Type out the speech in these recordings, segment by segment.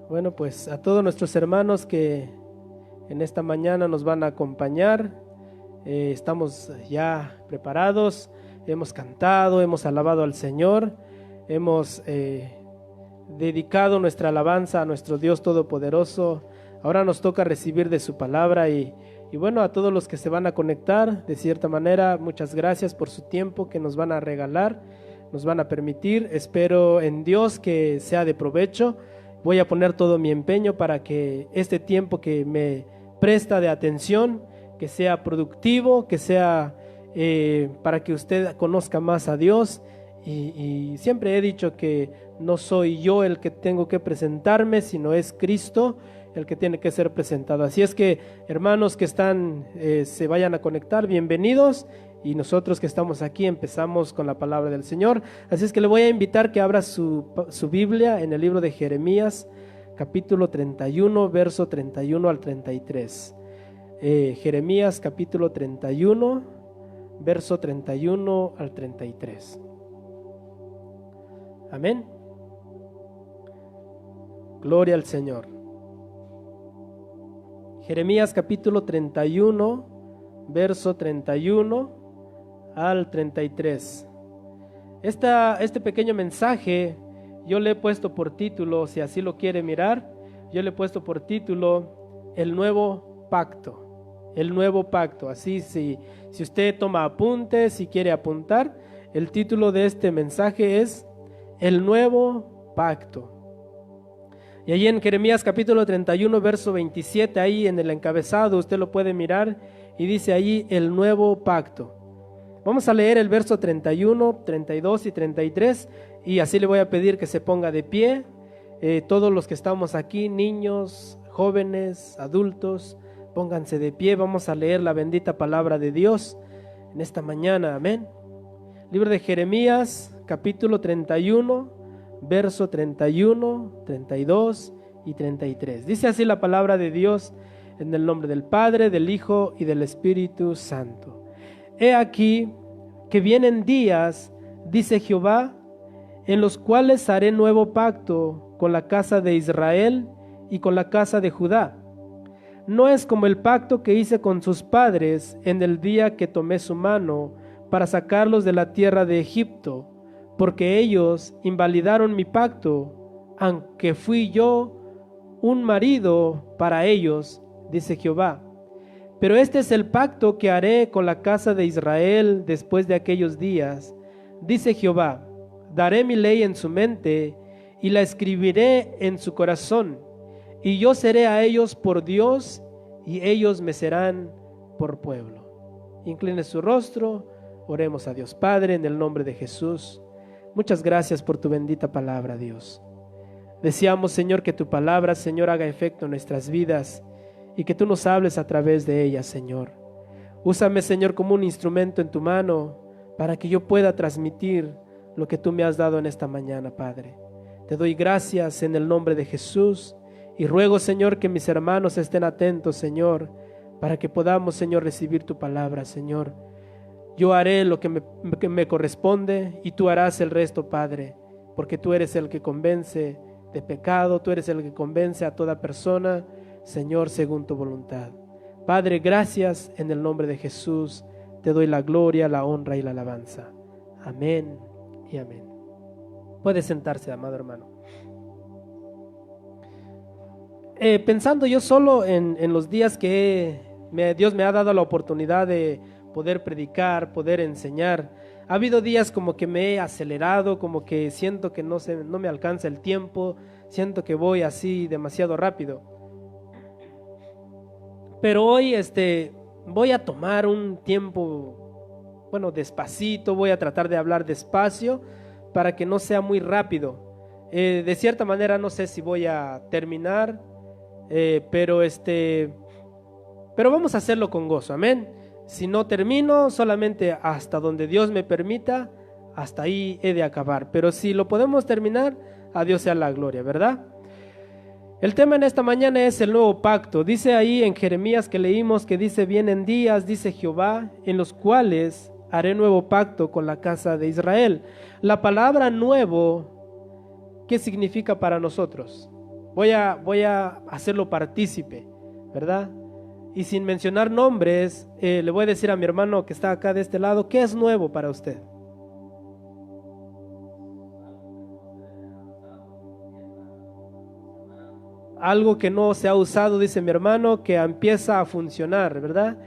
Bueno, pues a todos nuestros hermanos que en esta mañana nos van a acompañar, estamos ya preparados, hemos cantado, hemos alabado al Señor, hemos dedicado nuestra alabanza a nuestro Dios Todopoderoso. Ahora nos toca recibir de su palabra y bueno, a todos los que se van a conectar, de cierta manera, muchas gracias por su tiempo que nos van a regalar, nos van a permitir. Espero en Dios que sea de provecho. Voy a poner todo mi empeño para que este tiempo que me presta de atención, que sea productivo, que sea para que usted conozca más a Dios. Y siempre he dicho que no soy yo el que tengo que presentarme, sino es Cristo el que tiene que ser presentado. Así es que, hermanos que están, se vayan a conectar, bienvenidos. Y nosotros que estamos aquí empezamos con la palabra del Señor. Así es que le voy a invitar que abra su Biblia en el libro de Jeremías, capítulo 31, verso 31 al 33. Jeremías, capítulo 31, verso 31 al 33. Amén. Gloria al Señor. Jeremías, capítulo 31, verso 31 al 33. Este pequeño mensaje yo le he puesto por título, si así lo quiere mirar, yo le he puesto por título El Nuevo Pacto. El Nuevo Pacto. Así, si usted toma apuntes, si quiere apuntar, el título de este mensaje es El Nuevo Pacto. Y ahí en Jeremías capítulo 31, verso 27, ahí en el encabezado usted lo puede mirar y dice ahí el Nuevo Pacto. Vamos a leer el verso 31, 32 y 33 y así le voy a pedir que se ponga de pie. Todos los que estamos aquí, niños, jóvenes, adultos, pónganse de pie. Vamos a leer la bendita palabra de Dios en esta mañana. Amén. Libro de Jeremías, capítulo 31, verso 31, 32 y 33. Dice así la palabra de Dios en el nombre del Padre, del Hijo y del Espíritu Santo. He aquí que vienen días, dice Jehová, en los cuales haré nuevo pacto con la casa de Israel y con la casa de Judá. No es como el pacto que hice con sus padres en el día que tomé su mano para sacarlos de la tierra de Egipto, porque ellos invalidaron mi pacto, aunque fui yo un marido para ellos, dice Jehová. Pero este es el pacto que haré con la casa de Israel después de aquellos días, dice Jehová. Daré mi ley en su mente y la escribiré en su corazón, y yo seré a ellos por Dios y ellos me serán por pueblo. Incline su rostro, oremos a Dios. Padre, en el nombre de Jesús, muchas gracias por tu bendita palabra, Dios. Deseamos, Señor, que tu palabra, Señor, haga efecto en nuestras vidas y que tú nos hables a través de ella, Señor. Úsame, Señor, como un instrumento en tu mano para que yo pueda transmitir lo que tú me has dado en esta mañana, Padre. Te doy gracias en el nombre de Jesús y ruego, Señor, que mis hermanos estén atentos, Señor, para que podamos, Señor, recibir tu palabra, Señor. Yo haré lo que me corresponde y tú harás el resto, Padre, porque tú eres el que convence de pecado, tú eres el que convence a toda persona, Señor, según tu voluntad. Padre, gracias en el nombre de Jesús. Te doy la gloria, la honra y la alabanza. Amén y amén. Puede sentarse, amado hermano. Pensando yo solo en los días que Dios me ha dado la oportunidad de poder predicar, poder enseñar. Ha habido días como que me he acelerado, como que siento que no me alcanza el tiempo, siento que voy así demasiado rápido. Pero hoy voy a tomar un tiempo, despacito, voy a tratar de hablar despacio para que no sea muy rápido. De cierta manera no sé si voy a terminar, pero vamos a hacerlo con gozo, amén. Si no termino, solamente hasta donde Dios me permita, hasta ahí he de acabar. Pero si lo podemos terminar, a Dios sea la gloria, ¿verdad? El tema en esta mañana es el nuevo pacto. Dice ahí en Jeremías que leímos que dice, vienen días, dice Jehová, en los cuales haré nuevo pacto con la casa de Israel. La palabra nuevo, ¿qué significa para nosotros? voy a hacerlo partícipe, ¿verdad? Y sin mencionar nombres, le voy a decir a mi hermano que está acá de este lado, ¿qué es nuevo para usted? Algo que no se ha usado, dice mi hermano, que empieza a funcionar, ¿verdad?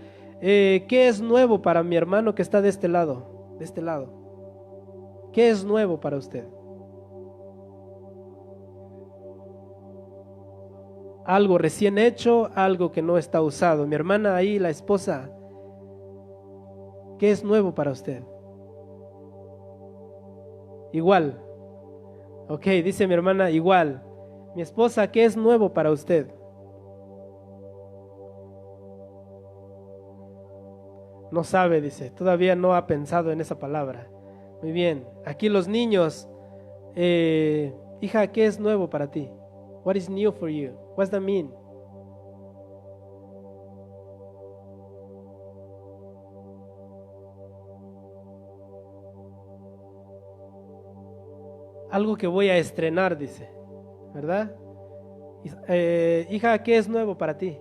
¿Qué es nuevo para mi hermano que está de este lado? De este lado. ¿Qué es nuevo para usted? Algo recién hecho, algo que no está usado. Mi hermana ahí, la esposa, ¿qué es nuevo para usted? Igual. Ok, dice mi hermana, igual. Mi esposa, ¿qué es nuevo para usted? No sabe, dice, todavía no ha pensado en esa palabra. Muy bien, aquí los niños, hija, ¿qué es nuevo para ti? What is new for you? What's that mean? Algo que voy a estrenar, dice, ¿verdad? Hija, ¿qué es nuevo para ti?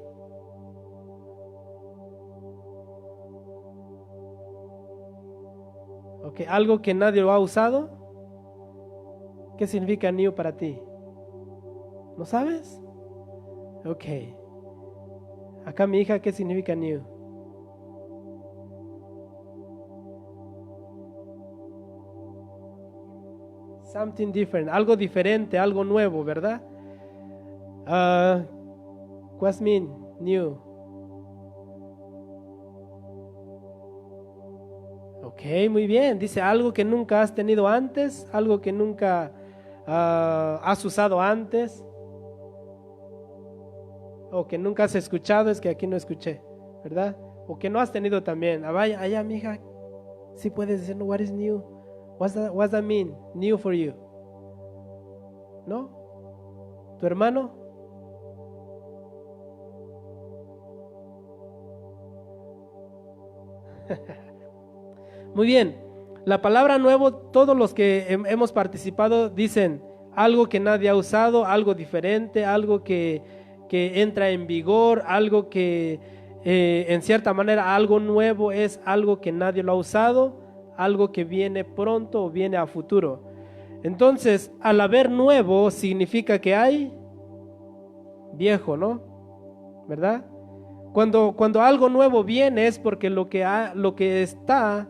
Ok, algo que nadie lo ha usado. ¿Qué significa new para ti? ¿No sabes? Ok. Acá mi hija, ¿qué significa new? Something different, algo diferente, algo nuevo, ¿verdad? What's mean new? Ok, muy bien. Dice algo que nunca has tenido antes, algo que nunca has usado antes, o que nunca has escuchado, es que aquí no escuché, ¿verdad? O que no has tenido también. Vaya, allá, mija, sí puedes decir, no, what is new? What's that mean? New for you. ¿No? ¿Tu hermano? Muy bien. La palabra nuevo, todos los que hemos participado dicen algo que nadie ha usado, algo diferente, algo que entra en vigor, algo que en cierta manera algo nuevo es algo que nadie lo ha usado, algo que viene pronto o viene a futuro. Entonces, al haber nuevo significa que hay viejo, ¿no? ¿Verdad? Cuando algo nuevo viene es porque lo que está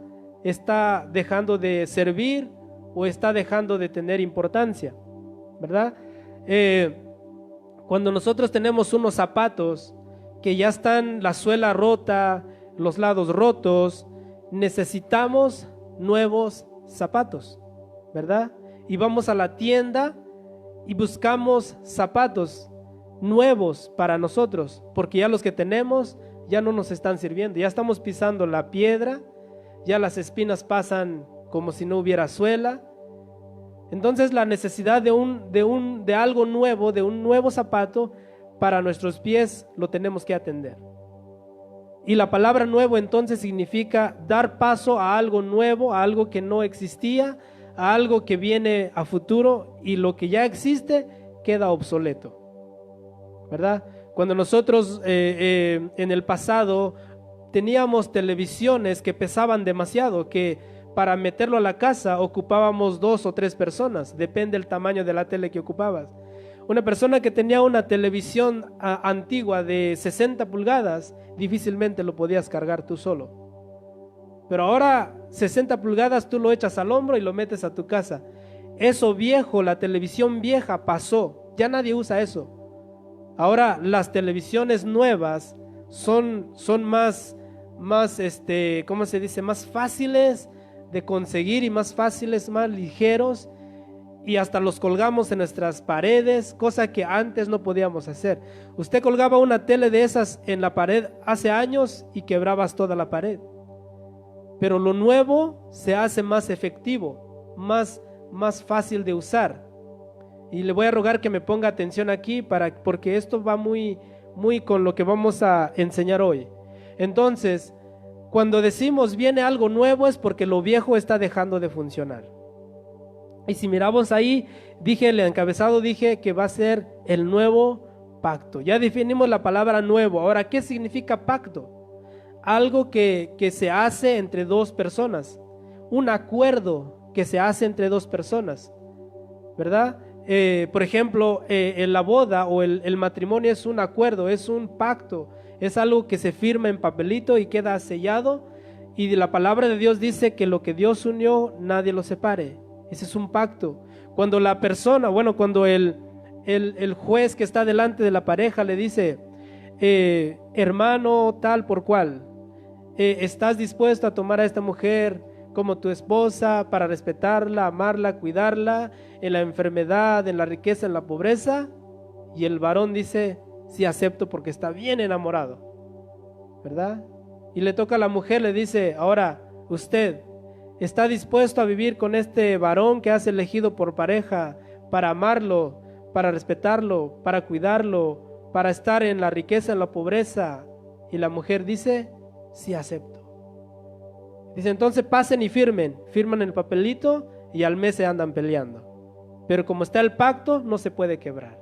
dejando de servir o está dejando de tener importancia, ¿verdad? Cuando nosotros tenemos unos zapatos que ya están la suela rota, los lados rotos, necesitamos nuevos zapatos, ¿verdad? Y vamos a la tienda y buscamos zapatos nuevos para nosotros, porque ya los que tenemos ya no nos están sirviendo, ya estamos pisando la piedra, ya las espinas pasan como si no hubiera suela. Entonces la necesidad de algo nuevo, de un nuevo zapato para nuestros pies, lo tenemos que atender. Y la palabra nuevo entonces significa dar paso a algo nuevo, a algo que no existía, a algo que viene a futuro, y lo que ya existe queda obsoleto, ¿verdad? Cuando nosotros en el pasado teníamos televisiones que pesaban demasiado, que para meterlo a la casa ocupábamos 2 o 3 personas, depende del tamaño de la tele que ocupabas. Una persona que tenía una televisión antigua de 60 pulgadas, difícilmente lo podías cargar tú solo. Pero ahora 60 pulgadas tú lo echas al hombro y lo metes a tu casa. Eso viejo, la televisión vieja pasó, ya nadie usa eso. Ahora las televisiones nuevas son más, ¿cómo se dice? Más fáciles de conseguir y más fáciles, más ligeros, y hasta los colgamos en nuestras paredes, cosa que antes no podíamos hacer. Usted colgaba una tele de esas en la pared hace años y quebrabas toda la pared. Pero lo nuevo se hace más efectivo, más fácil de usar. Y le voy a rogar que me ponga atención aquí porque esto va muy con lo que vamos a enseñar hoy. Entonces, cuando decimos viene algo nuevo es porque lo viejo está dejando de funcionar. Y si miramos ahí, dije, el encabezado dije que va a ser el nuevo pacto. Ya definimos la palabra nuevo. Ahora, ¿qué significa pacto? Algo que se hace entre dos personas, un acuerdo que se hace entre dos personas, ¿verdad? Por ejemplo, la boda o el matrimonio es un acuerdo, es un pacto, es algo que se firma en papelito y queda sellado, y la palabra de Dios dice que lo que Dios unió, nadie lo separe. Ese es un pacto. Cuando la persona, cuando el juez que está delante de la pareja le dice, hermano tal por cual, ¿estás dispuesto a tomar a esta mujer como tu esposa para respetarla, amarla, cuidarla en la enfermedad, en la riqueza, en la pobreza? Y el varón dice, sí, acepto, porque está bien enamorado, ¿verdad? Y le toca a la mujer, le dice, ahora, ¿usted está dispuesto a vivir con este varón que has elegido por pareja para amarlo, para respetarlo, para cuidarlo, para estar en la riqueza, en la pobreza? Y la mujer dice, sí, acepto. Dice, entonces pasen y firman el papelito, y al mes se andan peleando. Pero como está el pacto, no se puede quebrar,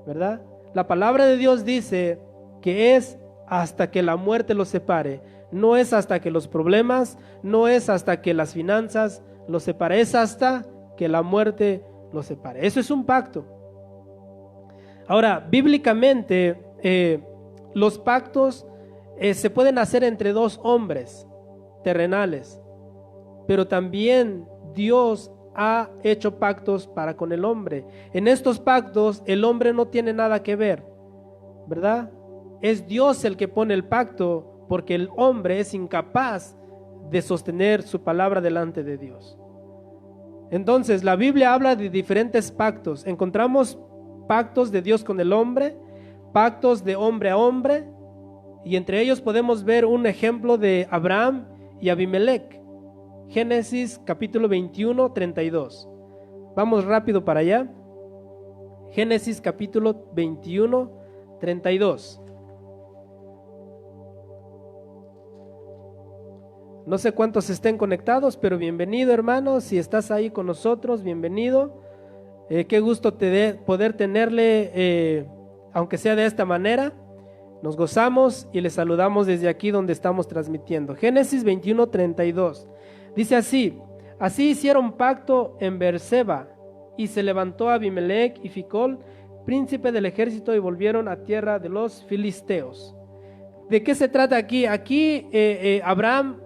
¿verdad? La palabra de Dios dice que es hasta que la muerte los separe. No es hasta que los problemas, no es hasta que las finanzas los separe, es hasta que la muerte los separe. Eso es un pacto. Ahora, bíblicamente, los pactos se pueden hacer entre dos hombres terrenales, pero también Dios ha hecho pactos para con el hombre. En estos pactos el hombre no tiene nada que ver, ¿verdad? Es Dios el que pone el pacto, porque el hombre es incapaz de sostener su palabra delante de Dios. Entonces la Biblia habla de diferentes pactos. Encontramos pactos de Dios con el hombre, pactos de hombre a hombre, y entre ellos podemos ver un ejemplo de Abraham y Abimelech. Génesis capítulo 21, 32. Vamos rápido para allá. Génesis capítulo 21, 32. No sé cuántos estén conectados, pero bienvenido, hermano. Si estás ahí con nosotros, bienvenido. Qué gusto poder tenerle, aunque sea de esta manera. Nos gozamos y le saludamos desde aquí donde estamos transmitiendo. Génesis 21, 32. Dice así hicieron pacto en Beerseba, y se levantó Abimelech y Ficol, príncipe del ejército, y volvieron a tierra de los filisteos. ¿De qué se trata aquí? Aquí Abraham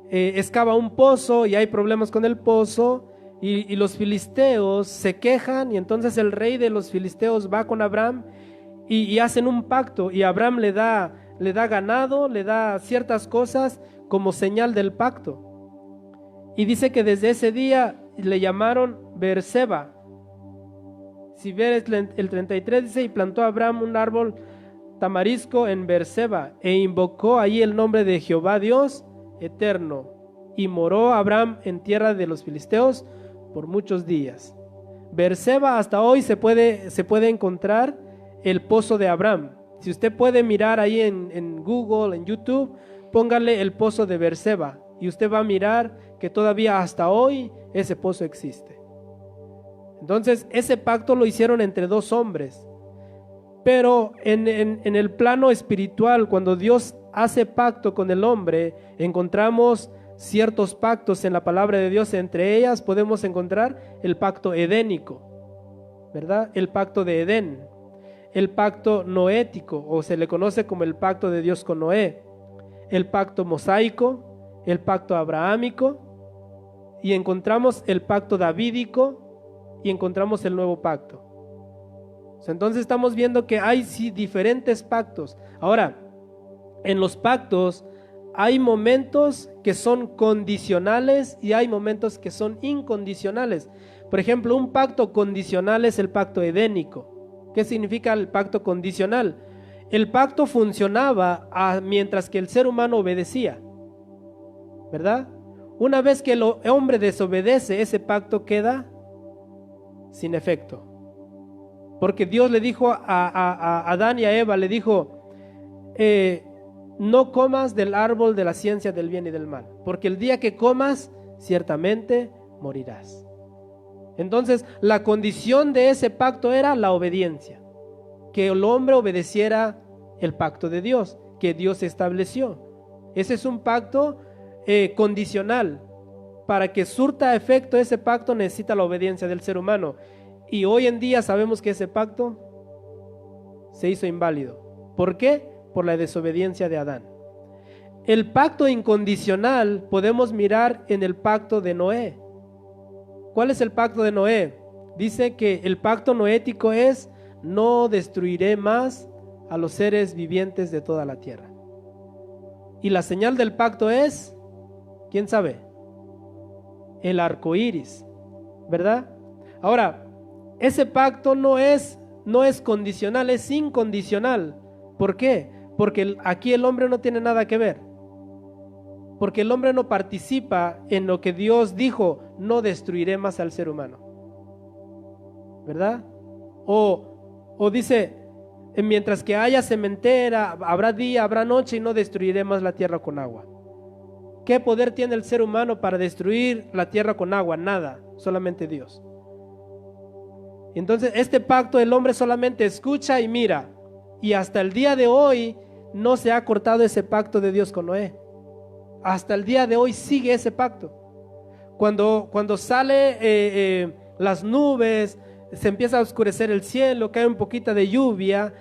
excava un pozo y hay problemas con el pozo, y los filisteos se quejan, y entonces el rey de los filisteos va con Abraham y hacen un pacto, y Abraham le da ganado, le da ciertas cosas como señal del pacto. Y dice que desde ese día le llamaron Beerseba. Si ves el 33, dice, y plantó Abraham un árbol tamarisco en Beerseba, e invocó allí el nombre de Jehová Dios eterno, y moró Abraham en tierra de los filisteos por muchos días. Beerseba, hasta hoy se puede encontrar el pozo de Abraham. Si usted puede mirar ahí en Google, en YouTube, póngale el pozo de Beerseba, y usted va a mirar que todavía hasta hoy ese pozo existe. Entonces ese pacto lo hicieron entre dos hombres. Pero en el plano espiritual, cuando Dios hace pacto con el hombre, encontramos ciertos pactos en la palabra de Dios. Entre ellas podemos encontrar el pacto edénico, ¿verdad? El pacto de Edén, el pacto noético, o se le conoce como el pacto de Dios con Noé, el pacto mosaico, el pacto abrahámico, y encontramos el pacto davídico, y encontramos el nuevo pacto. Entonces estamos viendo que hay sí diferentes pactos. Ahora, en los pactos hay momentos que son condicionales y hay momentos que son incondicionales. Por ejemplo, un pacto condicional es el pacto edénico. ¿Qué significa el pacto condicional? El pacto funcionaba mientras que el ser humano obedecía, ¿verdad? Una vez que el hombre desobedece, ese pacto queda sin efecto. Porque Dios le dijo a Adán y a Eva, le dijo, no comas del árbol de la ciencia del bien y del mal, porque el día que comas, ciertamente morirás. Entonces, la condición de ese pacto era la obediencia, que el hombre obedeciera el pacto de Dios, que Dios estableció. Ese es un pacto condicional. Para que surta efecto ese pacto necesita la obediencia del ser humano. Y hoy en día sabemos que ese pacto se hizo inválido. ¿Por qué? Por la desobediencia de Adán. El pacto incondicional podemos mirar en el pacto de Noé. ¿Cuál es el pacto de Noé? Dice que el pacto noético es: no destruiré más a los seres vivientes de toda la tierra. Y la señal del pacto es, ¿quién sabe? El arco iris, ¿verdad? Ahora, ese pacto no es condicional, es incondicional. ¿Por qué? Porque aquí el hombre no tiene nada que ver. Porque el hombre no participa en lo que Dios dijo: no destruiré más al ser humano, ¿verdad? O dice: mientras que haya sementera, habrá día, habrá noche, y no destruiré más la tierra con agua. ¿Qué poder tiene el ser humano para destruir la tierra con agua? Nada, solamente Dios. Entonces, este pacto el hombre solamente escucha y mira, y hasta el día de hoy no se ha cortado ese pacto de Dios con Noé. Hasta el día de hoy sigue ese pacto. Cuando sale las nubes, se empieza a oscurecer el cielo, cae un poquito de lluvia,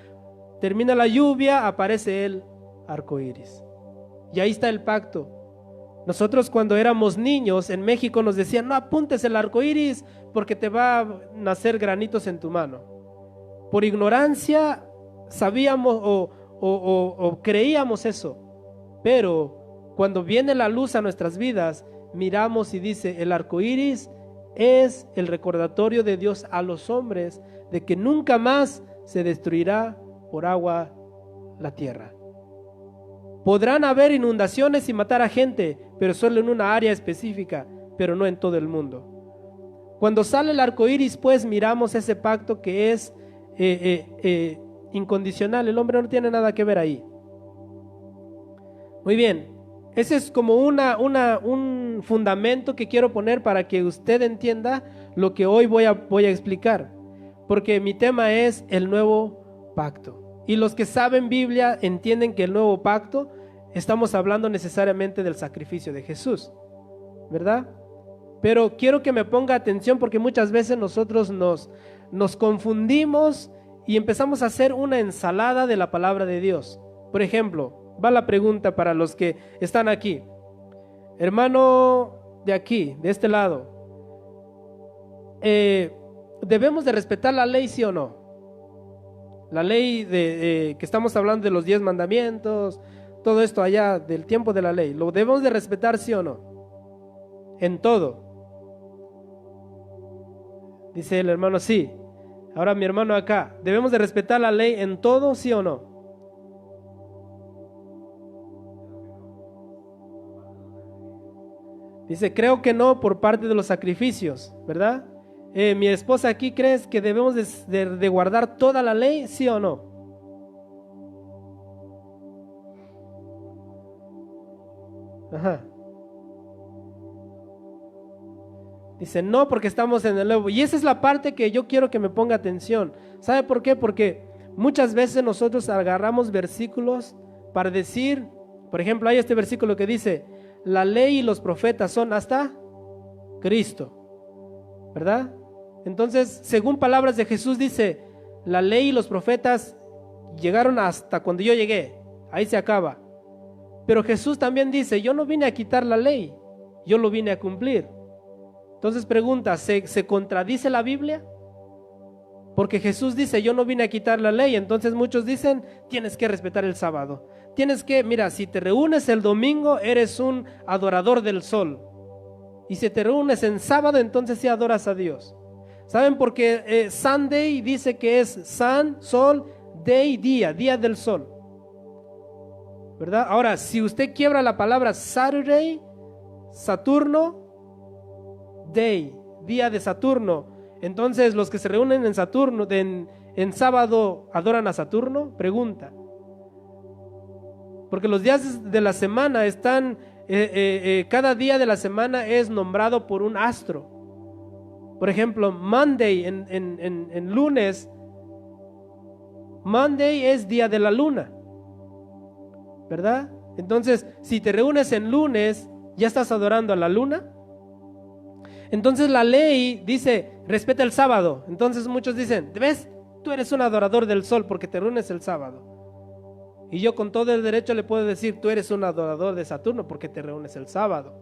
termina la lluvia, aparece el arco iris. Y ahí está el pacto. Nosotros, cuando éramos niños en México, nos decían: no apuntes el arco iris porque te va a nacer granitos en tu mano. Por ignorancia sabíamos o creíamos eso. Pero cuando viene la luz a nuestras vidas, miramos y dice: el arco iris es el recordatorio de Dios a los hombres de que nunca más se destruirá por agua la tierra. Podrán haber inundaciones y matar a gente, pero solo en una área específica, pero no en todo el mundo. Cuando sale el arco iris, pues miramos ese pacto que es incondicional. El hombre no tiene nada que ver ahí. Muy bien, ese es como un fundamento que quiero poner para que usted entienda lo que hoy voy a explicar, porque mi tema es el nuevo pacto. Y los que saben Biblia entienden que el nuevo pacto, estamos hablando necesariamente del sacrificio de Jesús, ¿verdad? Pero quiero que me ponga atención, porque muchas veces nosotros nos confundimos y empezamos a hacer una ensalada de la palabra de Dios. Por ejemplo, va la pregunta para los que están aquí. Hermano de aquí, de este lado, ¿debemos de respetar la ley, sí o no? La ley que estamos hablando de los 10 mandamientos, todo esto allá del tiempo de la ley, ¿lo debemos de respetar, sí o no? En todo. Dice el hermano: sí. Ahora mi hermano acá, ¿debemos de respetar la ley en todo, sí o no? Dice: creo que no, por parte de los sacrificios, ¿verdad? Mi esposa aquí, ¿crees que debemos de guardar toda la ley, sí o no? Ajá. Dice: no, porque estamos en el nuevo. Y esa es la parte que yo quiero que me ponga atención. ¿Sabe por qué? Porque muchas veces nosotros agarramos versículos para decir, por ejemplo, hay este versículo que dice: la ley y los profetas son hasta Cristo, ¿verdad? Entonces, según palabras de Jesús, dice: la ley y los profetas llegaron hasta cuando yo llegué, ahí se acaba. Pero Jesús también dice: yo no vine a quitar la ley, yo lo vine a cumplir. Entonces pregunta, ¿se contradice la Biblia? Porque Jesús dice: yo no vine a quitar la ley. Entonces muchos dicen: tienes que respetar el sábado, tienes que, mira, si te reúnes el domingo eres un adorador del sol, y si te reúnes en sábado entonces sí adoras a Dios. ¿Saben por qué Sunday dice que es sun, sol, day, día del sol? ¿Verdad? Ahora, si usted quiebra la palabra Saturday, Saturno, day, día de Saturno, entonces los que se reúnen en Saturno, en sábado, ¿adoran a Saturno? Pregunta. Porque los días de la semana están, cada día de la semana es nombrado por un astro. Por ejemplo, Monday en lunes, Monday es día de la luna, ¿verdad? Entonces, si te reúnes en lunes, ¿ya estás adorando a la luna? Entonces la ley dice, respeta el sábado. Entonces muchos dicen, ¿ves? Tú eres un adorador del sol porque te reúnes el sábado. Y yo con todo el derecho le puedo decir, tú eres un adorador de Saturno porque te reúnes el sábado.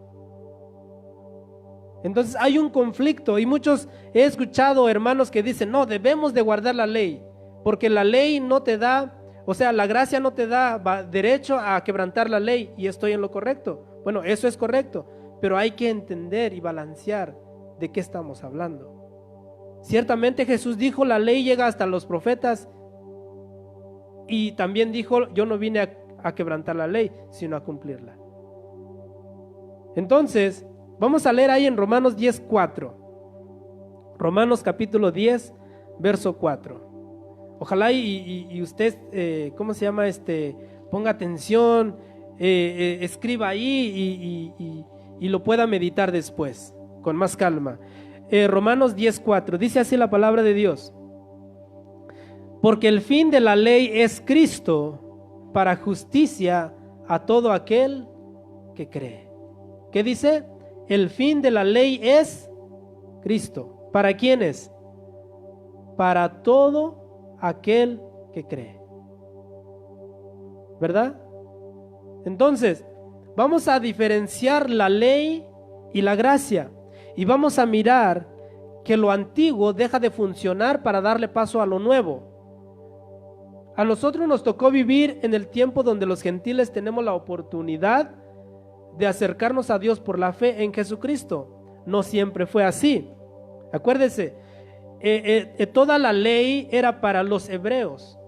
Entonces hay un conflicto y muchos he escuchado hermanos que dicen, no, debemos de guardar la ley, porque la ley no te da, o sea, la gracia no te da derecho a quebrantar la ley, y estoy en lo correcto. Bueno, eso es correcto, pero hay que entender y balancear de qué estamos hablando. Ciertamente Jesús dijo, la ley llega hasta los profetas, y también dijo, yo no vine a quebrantar la ley, sino a cumplirla. Entonces, vamos a leer ahí en Romanos 10:4. Romanos capítulo 10, verso 4. Ojalá y usted, ¿cómo se llama? Ponga atención, escriba ahí y lo pueda meditar después, con más calma. Romanos 10:4, dice así la palabra de Dios. Porque el fin de la ley es Cristo para justicia a todo aquel que cree. ¿Qué dice? El fin de la ley es Cristo. ¿Para quiénes? Para todo aquel que cree. ¿Verdad? Entonces, vamos a diferenciar la ley y la gracia. Y vamos a mirar que lo antiguo deja de funcionar para darle paso a lo nuevo. A nosotros nos tocó vivir en el tiempo donde los gentiles tenemos la oportunidad de acercarnos a Dios por la fe en Jesucristo. No siempre fue así. Acuérdese, toda la ley era para los hebreos.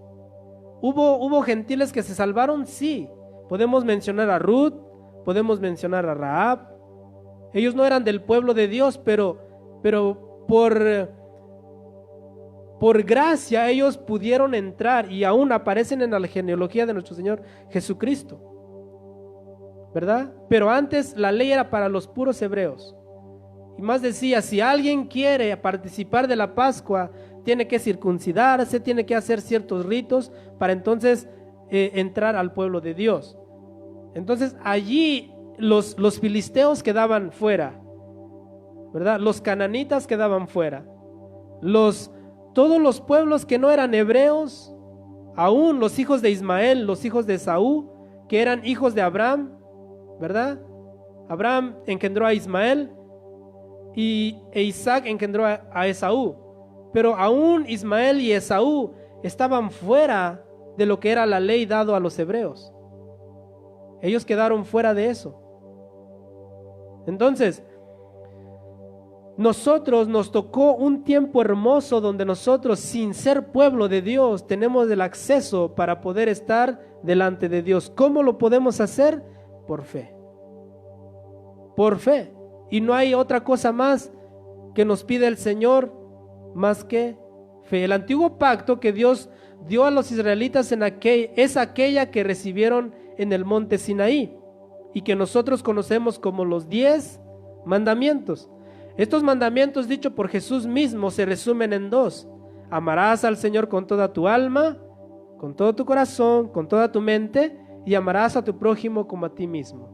¿Hubo gentiles que se salvaron? Sí. Podemos mencionar a Ruth, podemos mencionar a Rahab. Ellos no eran del pueblo de Dios, pero por gracia ellos pudieron entrar y aún aparecen en la genealogía de nuestro Señor Jesucristo, ¿verdad? Pero antes la ley era para los puros hebreos. Y más decía, si alguien quiere participar de la Pascua, tiene que circuncidarse, tiene que hacer ciertos ritos para entonces entrar al pueblo de Dios. Entonces allí los filisteos quedaban fuera, ¿verdad? Los cananitas quedaban fuera. Todos los pueblos que no eran hebreos, aún los hijos de Ismael, los hijos de Esaú, que eran hijos de Abraham, ¿verdad? Abraham engendró a Ismael e Isaac engendró a Esaú. Pero aún Ismael y Esaú estaban fuera de lo que era la ley dado a los hebreos. Ellos quedaron fuera de eso. Entonces, nosotros nos tocó un tiempo hermoso donde nosotros, sin ser pueblo de Dios, tenemos el acceso para poder estar delante de Dios. ¿Cómo lo podemos hacer? Por fe. Por fe. Y no hay otra cosa más que nos pide el Señor más que fe. El antiguo pacto que Dios dio a los israelitas es aquella que recibieron en el monte Sinaí y que nosotros conocemos como los 10 mandamientos. Estos mandamientos dichos por Jesús mismo se resumen en 2. Amarás al Señor con toda tu alma, con todo tu corazón, con toda tu mente, y amarás a tu prójimo como a ti mismo.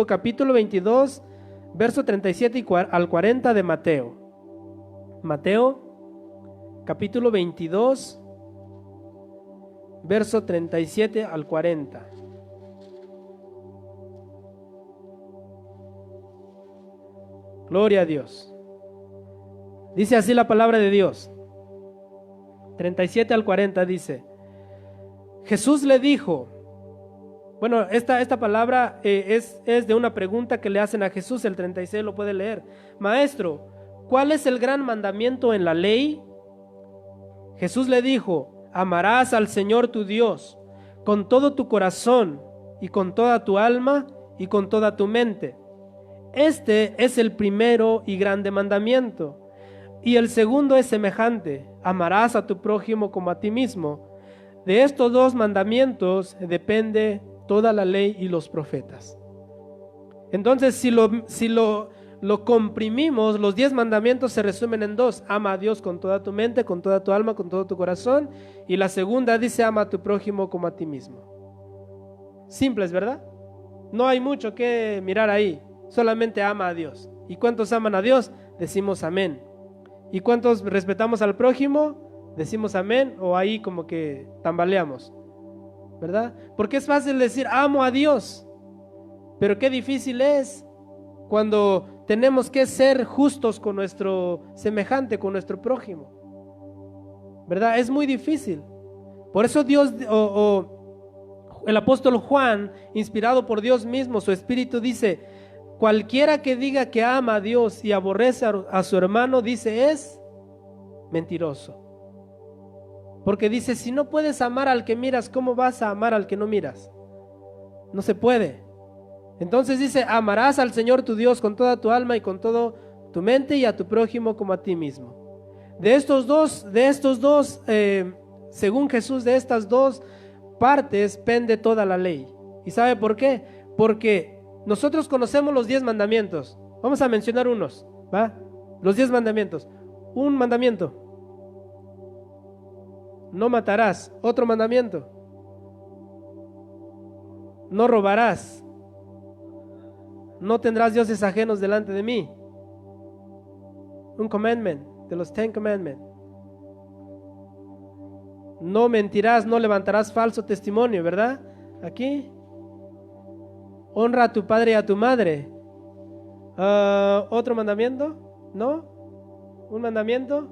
Capítulo 22, verso 37 al 40 de Mateo. Mateo, capítulo 22, verso 37 al 40. Gloria a Dios. Dice así la palabra de Dios. 37 al 40 dice: Jesús le dijo, bueno, esta palabra es de una pregunta que le hacen a Jesús. El 36 lo puede leer. Maestro, ¿cuál es el gran mandamiento en la ley? Jesús le dijo: amarás al Señor tu Dios con todo tu corazón y con toda tu alma y con toda tu mente. Este es el primero y grande mandamiento. Y el segundo es semejante: amarás a tu prójimo como a ti mismo. De estos 2 mandamientos depende toda la ley y los profetas. Entonces, si lo lo comprimimos, los 10 mandamientos se resumen en 2. Ama a Dios con toda tu mente, con toda tu alma, con todo tu corazón. Y la segunda dice, ama a tu prójimo como a ti mismo. Simples, ¿verdad? No hay mucho que mirar ahí. Solamente ama a Dios. ¿Y cuántos aman a Dios? Decimos amén. ¿Y cuántos respetamos al prójimo? Decimos amén, o ahí como que tambaleamos, ¿verdad? Porque es fácil decir amo a Dios, pero qué difícil es cuando tenemos que ser justos con nuestro semejante, con nuestro prójimo, ¿verdad? Es muy difícil. Por eso Dios el apóstol Juan, inspirado por Dios mismo, su espíritu dice, cualquiera que diga que ama a Dios y aborrece a su hermano, dice, es mentiroso. Porque dice, si no puedes amar al que miras, ¿cómo vas a amar al que no miras? No se puede. Entonces dice, amarás al Señor tu Dios con toda tu alma y con toda tu mente, y a tu prójimo como a ti mismo. De estos dos, según Jesús, de estas dos partes pende toda la ley. ¿Y sabe por qué? Porque nosotros conocemos los 10 mandamientos. Vamos a mencionar unos, ¿va? Los 10 mandamientos. Un mandamiento: no matarás. Otro mandamiento: no robarás. No tendrás dioses ajenos delante de mí. Un commandment de los 10 commandments. No mentirás, no levantarás falso testimonio, ¿verdad? Aquí. Honra a tu padre y a tu madre. ¿Otro mandamiento? ¿No? ¿Un mandamiento?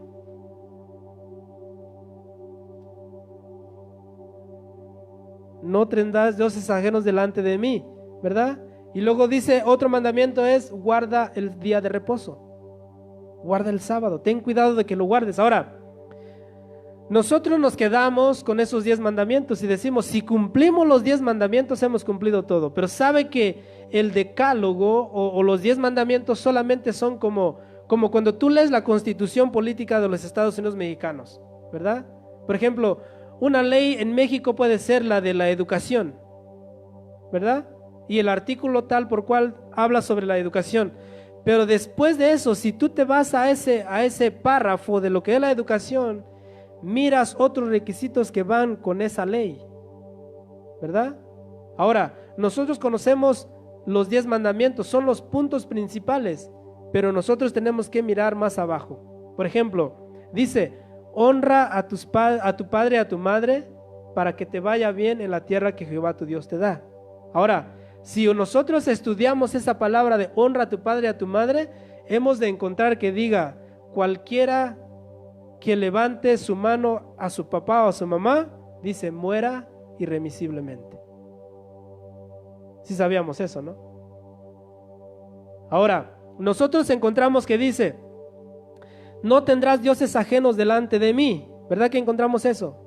No tendrás dioses ajenos delante de mí, ¿verdad? Y luego dice, otro mandamiento es, guarda el día de reposo. Guarda el sábado, ten cuidado de que lo guardes. Ahora, nosotros nos quedamos con esos 10 mandamientos y decimos, si cumplimos los 10 mandamientos, hemos cumplido todo. Pero sabe que el decálogo o los 10 mandamientos solamente son como cuando tú lees la Constitución Política de los Estados Unidos Mexicanos, ¿verdad? Por ejemplo, una ley en México puede ser la de la educación, ¿verdad? Y el artículo tal por cual habla sobre la educación. Pero después de eso, si tú te vas a ese párrafo de lo que es la educación, miras otros requisitos que van con esa ley, ¿verdad? Ahora, nosotros conocemos los 10 mandamientos, son los puntos principales, pero nosotros tenemos que mirar más abajo. Por ejemplo, dice, honra a tu padre y a tu madre para que te vaya bien en la tierra que Jehová tu Dios te da. Ahora, si nosotros estudiamos esa palabra de honra a tu padre y a tu madre, hemos de encontrar que diga, cualquiera que levante su mano a su papá o a su mamá, dice, muera irremisiblemente. Sí sabíamos eso, ¿no? Ahora, nosotros encontramos que dice, no tendrás dioses ajenos delante de mí, ¿verdad que encontramos eso?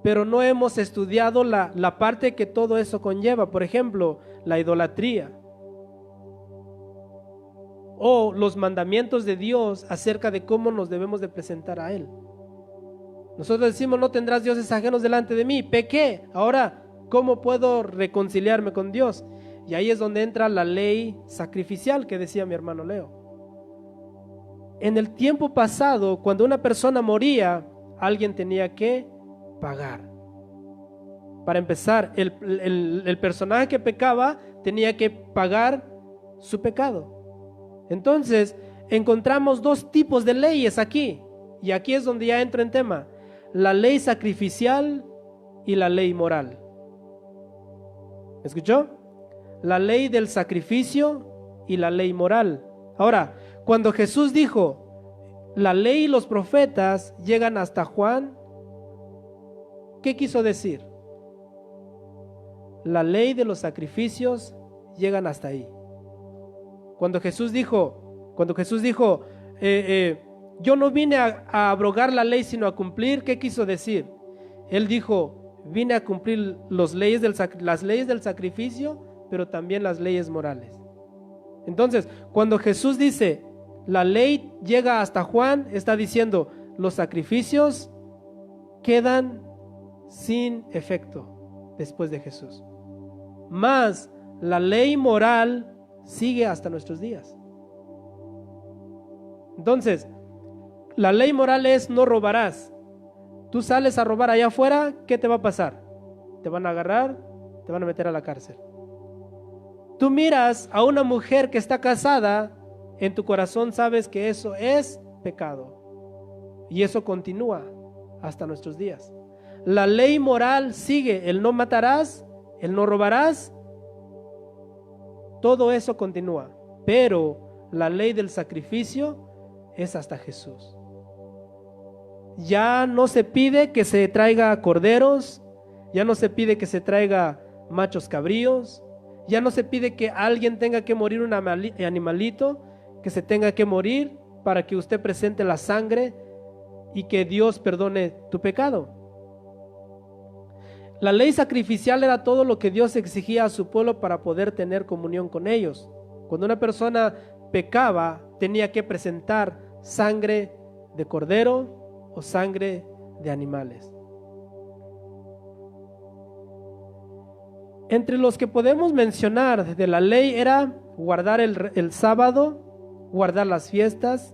Pero no hemos estudiado la parte que todo eso conlleva. Por ejemplo, la idolatría o los mandamientos de Dios acerca de cómo nos debemos de presentar a Él. Nosotros decimos, no tendrás dioses ajenos delante de mí. Pequé, ahora, ¿cómo puedo reconciliarme con Dios? Y ahí es donde entra la ley sacrificial que decía mi hermano Leo. En el tiempo pasado, cuando una persona moría, alguien tenía que pagar. Para empezar, el personaje que pecaba tenía que pagar su pecado. Entonces, encontramos dos tipos de leyes aquí, y aquí es donde ya entro en tema: la ley sacrificial y la ley moral. ¿Escuchó? La ley del sacrificio y la ley moral. Ahora, cuando Jesús dijo, la ley y los profetas llegan hasta Juan, ¿qué quiso decir? La ley de los sacrificios llegan hasta ahí. Cuando Jesús dijo, yo no vine a abrogar la ley sino a cumplir, ¿qué quiso decir? Él dijo, vine a cumplir las leyes del sacrificio, pero también las leyes morales. Entonces, cuando Jesús dice, la ley llega hasta Juan, está diciendo, los sacrificios quedan sin efecto después de Jesús. Más la ley moral sigue hasta nuestros días. Entonces, la ley moral es no robarás. Tú sales a robar allá afuera, ¿qué te va a pasar? Te van a agarrar, te van a meter a la cárcel. Tú miras a una mujer que está casada, en tu corazón sabes que eso es pecado. Y eso continúa hasta nuestros días. La ley moral sigue, el no matarás, el no robarás, todo eso continúa. Pero la ley del sacrificio es hasta Jesús. Ya no se pide que se traiga corderos, ya no se pide que se traiga machos cabríos, ya no se pide que alguien tenga que morir un animalito, que se tenga que morir para que usted presente la sangre y que Dios perdone tu pecado. La ley sacrificial era todo lo que Dios exigía a su pueblo para poder tener comunión con ellos. Cuando una persona pecaba, tenía que presentar sangre de cordero o sangre de animales. Entre los que podemos mencionar de la ley era guardar el sábado, guardar las fiestas.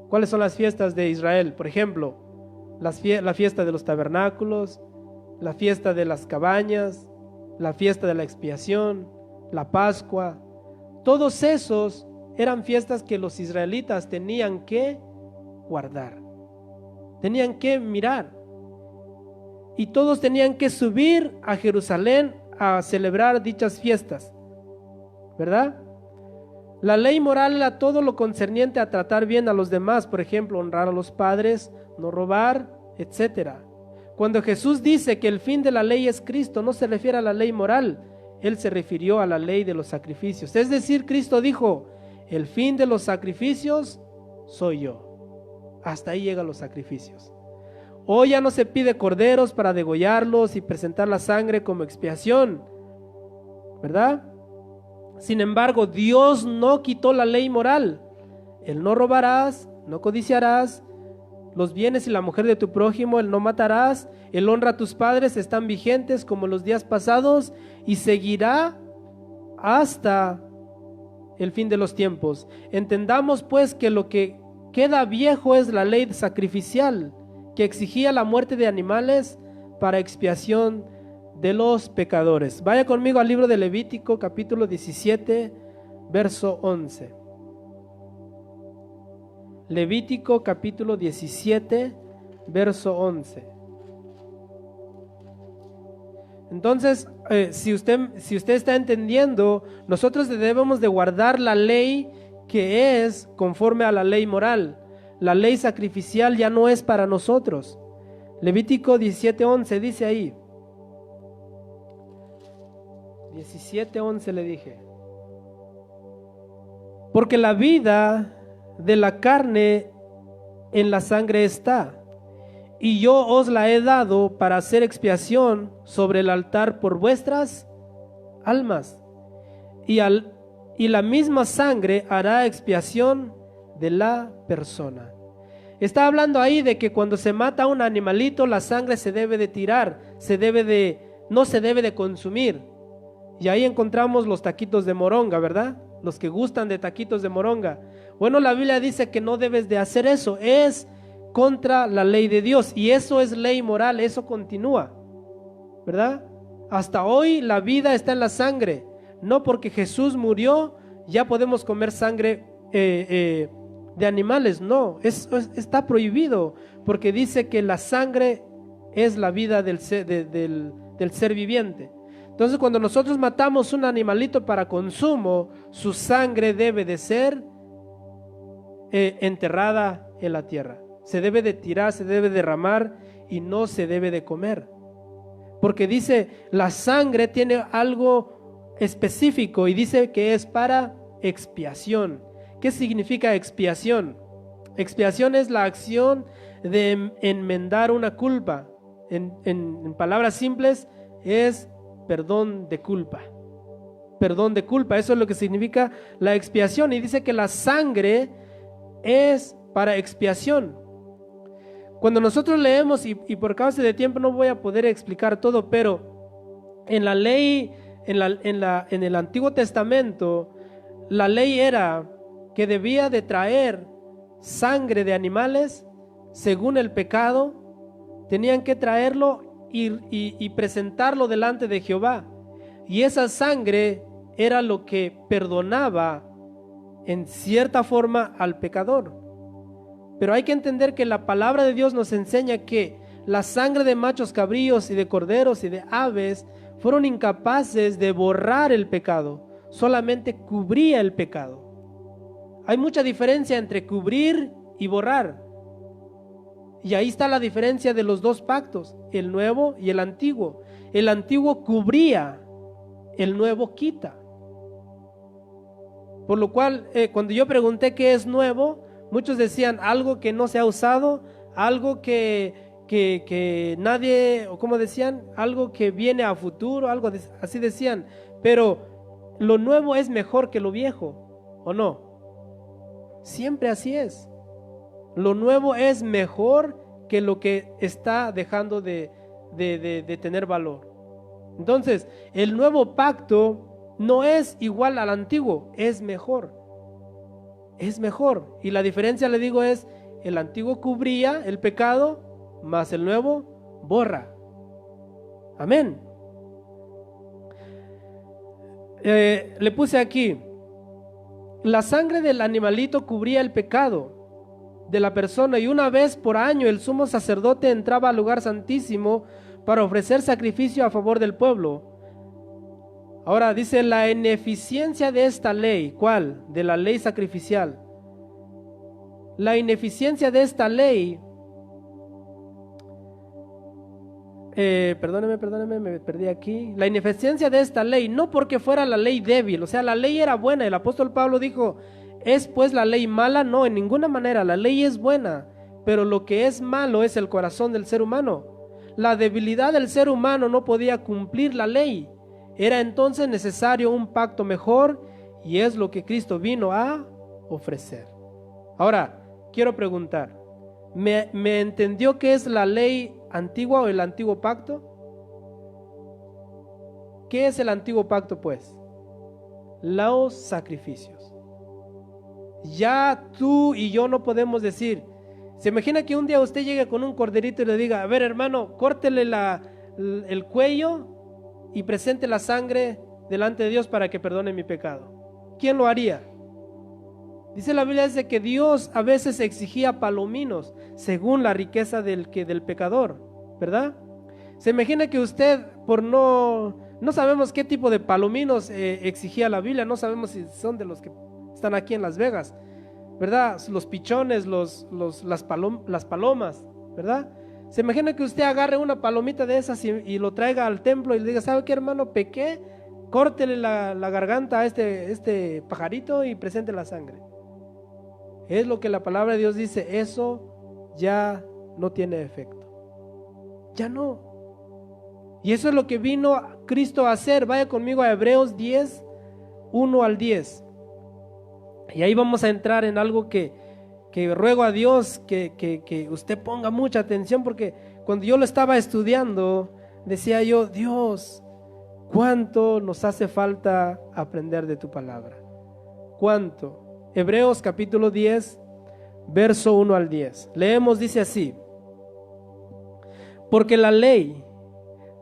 ¿Cuáles son las fiestas de Israel? Por ejemplo, la fiesta de los tabernáculos, la fiesta de las cabañas, la fiesta de la expiación, la Pascua. Todos esos eran fiestas que los israelitas tenían que guardar, tenían que mirar, y todos tenían que subir a Jerusalén a celebrar dichas fiestas, ¿verdad? La ley moral era todo lo concerniente a tratar bien a los demás, por ejemplo, honrar a los padres, no robar, etc. Cuando Jesús dice que el fin de la ley es Cristo, no se refiere a la ley moral, Él se refirió a la ley de los sacrificios. Es decir, Cristo dijo, el fin de los sacrificios soy yo. Hasta ahí llegan los sacrificios. Hoy ya no se pide corderos para degollarlos y presentar la sangre como expiación, ¿verdad? Sin embargo, Dios no quitó la ley moral. El no robarás, no codiciarás, los bienes y la mujer de tu prójimo, el no matarás, el honra a tus padres están vigentes como los días pasados y seguirá hasta el fin de los tiempos. Entendamos pues que lo que queda viejo es la ley sacrificial que exigía la muerte de animales para expiación de los pecadores. Vaya conmigo al libro de Levítico, capítulo 17, verso 11. Levítico, capítulo 17, verso 11. Entonces, si usted está entendiendo, nosotros debemos de guardar la ley que es conforme a la ley moral. La ley sacrificial ya no es para nosotros. Levítico 17:11 dice ahí. 17:11 le dije. Porque la vida de la carne en la sangre está, y yo os la he dado para hacer expiación sobre el altar por vuestras almas. Y la misma sangre hará expiación de la persona. Está hablando ahí de que cuando se mata a un animalito, la sangre se debe de tirar, no se debe de consumir. Y ahí encontramos los taquitos de moronga, ¿verdad? Los que gustan de taquitos de moronga. Bueno, la Biblia dice que no debes de hacer eso, es contra la ley de Dios, y eso es ley moral, eso continúa, ¿verdad? Hasta hoy la vida está en la sangre. No porque Jesús murió ya podemos comer sangre de animales, no, está prohibido, porque dice que la sangre es la vida del ser viviente. Entonces, cuando nosotros matamos un animalito para consumo, su sangre debe de ser enterrada en la tierra. Se debe de tirar, se debe derramar y no se debe de comer. Porque dice, la sangre tiene algo específico y dice que es para expiación. ¿Qué significa expiación? Expiación es la acción de enmendar una culpa. En palabras simples es perdón de culpa. Perdón de culpa, eso es lo que significa la expiación. Y dice que la sangre es para expiación. Cuando nosotros leemos, y por causa de tiempo no voy a poder explicar todo, pero en la ley, en el Antiguo Testamento, la ley era que debía de traer sangre de animales según el pecado, tenían que traerlo y presentarlo delante de Jehová. Y esa sangre era lo que perdonaba en cierta forma al pecador. Pero hay que entender que la palabra de Dios nos enseña que la sangre de machos cabríos y de corderos y de aves fueron incapaces de borrar el pecado, solamente cubría el pecado. Hay mucha diferencia entre cubrir y borrar. Y ahí está la diferencia de los dos pactos, el nuevo y el antiguo. El antiguo cubría, el nuevo quita. Por lo cual, cuando yo pregunté qué es nuevo, muchos decían algo que no se ha usado, algo que nadie, o como decían, algo que viene a futuro, algo así decían. Pero lo nuevo es mejor que lo viejo, ¿o no? Siempre así es. Lo nuevo es mejor que lo que está dejando de tener valor. Entonces, el nuevo pacto no es igual al antiguo, es mejor. Es mejor. Y la diferencia, le digo, es el antiguo cubría el pecado, más el nuevo borra. Amén. Le puse aquí, la sangre del animalito cubría el pecado de la persona, y una vez por año el sumo sacerdote entraba al lugar santísimo para ofrecer sacrificio a favor del pueblo. Ahora dice la ineficiencia de esta ley. ¿Cuál? De la ley sacrificial. La ineficiencia de esta ley, perdóneme, me perdí aquí. La ineficiencia de esta ley, no porque fuera la ley débil, o sea, la ley era buena. El apóstol Pablo dijo, ¿es pues la ley mala? No, en ninguna manera, la ley es buena, pero lo que es malo es el corazón del ser humano. La debilidad del ser humano no podía cumplir la ley. Era entonces necesario un pacto mejor, y es lo que Cristo vino a ofrecer. Ahora, quiero preguntar, ¿me entendió qué es la ley antigua o el antiguo pacto? ¿Qué es el antiguo pacto, pues? Los sacrificios. Ya tú y yo no podemos decir, se imagina que un día usted llegue con un corderito y le diga, a ver hermano, córtele el cuello y presente la sangre delante de Dios para que perdone mi pecado. ¿Quién lo haría? Dice la Biblia que Dios a veces exigía palominos según la riqueza del pecador, ¿verdad? Se imagina que usted, por no sabemos qué tipo de palominos exigía la Biblia, no sabemos si son de los que están aquí en Las Vegas, ¿verdad? Los pichones, las palomas, ¿verdad? Se imagina que usted agarre una palomita de esas y lo traiga al templo y le diga, ¿sabe qué, hermano? Pequé, córtele la garganta a este pajarito y presente la sangre. Es lo que la palabra de Dios dice, eso ya no tiene efecto. Ya no. Y eso es lo que vino Cristo a hacer. Vaya conmigo a Hebreos 10, 1 al 10. Y ahí vamos a entrar en algo que ruego a Dios que usted ponga mucha atención, porque cuando yo lo estaba estudiando, decía yo, Dios, ¿cuánto nos hace falta aprender de tu palabra? ¿Cuánto? Hebreos capítulo 10, verso 1 al 10. Leemos, dice así: porque la ley,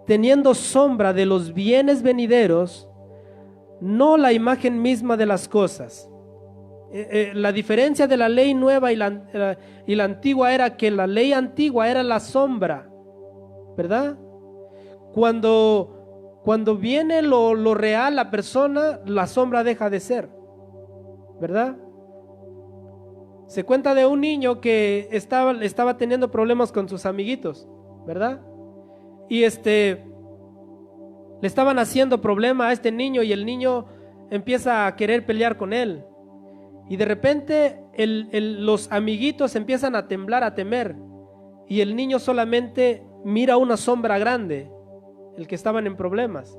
teniendo sombra de los bienes venideros, no la imagen misma de las cosas. La diferencia de la ley nueva y la antigua era que la ley antigua era la sombra, ¿verdad? Cuando viene lo real, la persona, la sombra deja de ser, ¿verdad? Se cuenta de un niño que estaba teniendo problemas con sus amiguitos, ¿verdad? Y le estaban haciendo problema a este niño, y el niño empieza a querer pelear con él. Y de repente los amiguitos empiezan a temblar, a temer, y el niño solamente mira una sombra grande, el que estaban en problemas.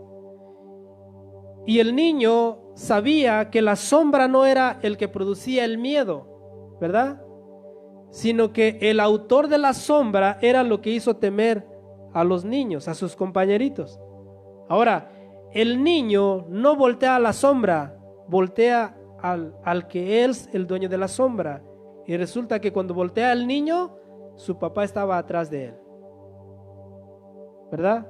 Y el niño sabía que la sombra no era el que producía el miedo, ¿verdad? Sino que el autor de la sombra era lo que hizo temer a los niños, a sus compañeritos. Ahora, el niño no voltea a la sombra, voltea al que es el dueño de la sombra, Y resulta que cuando voltea al niño, su papá estaba atrás de él. ¿Verdad?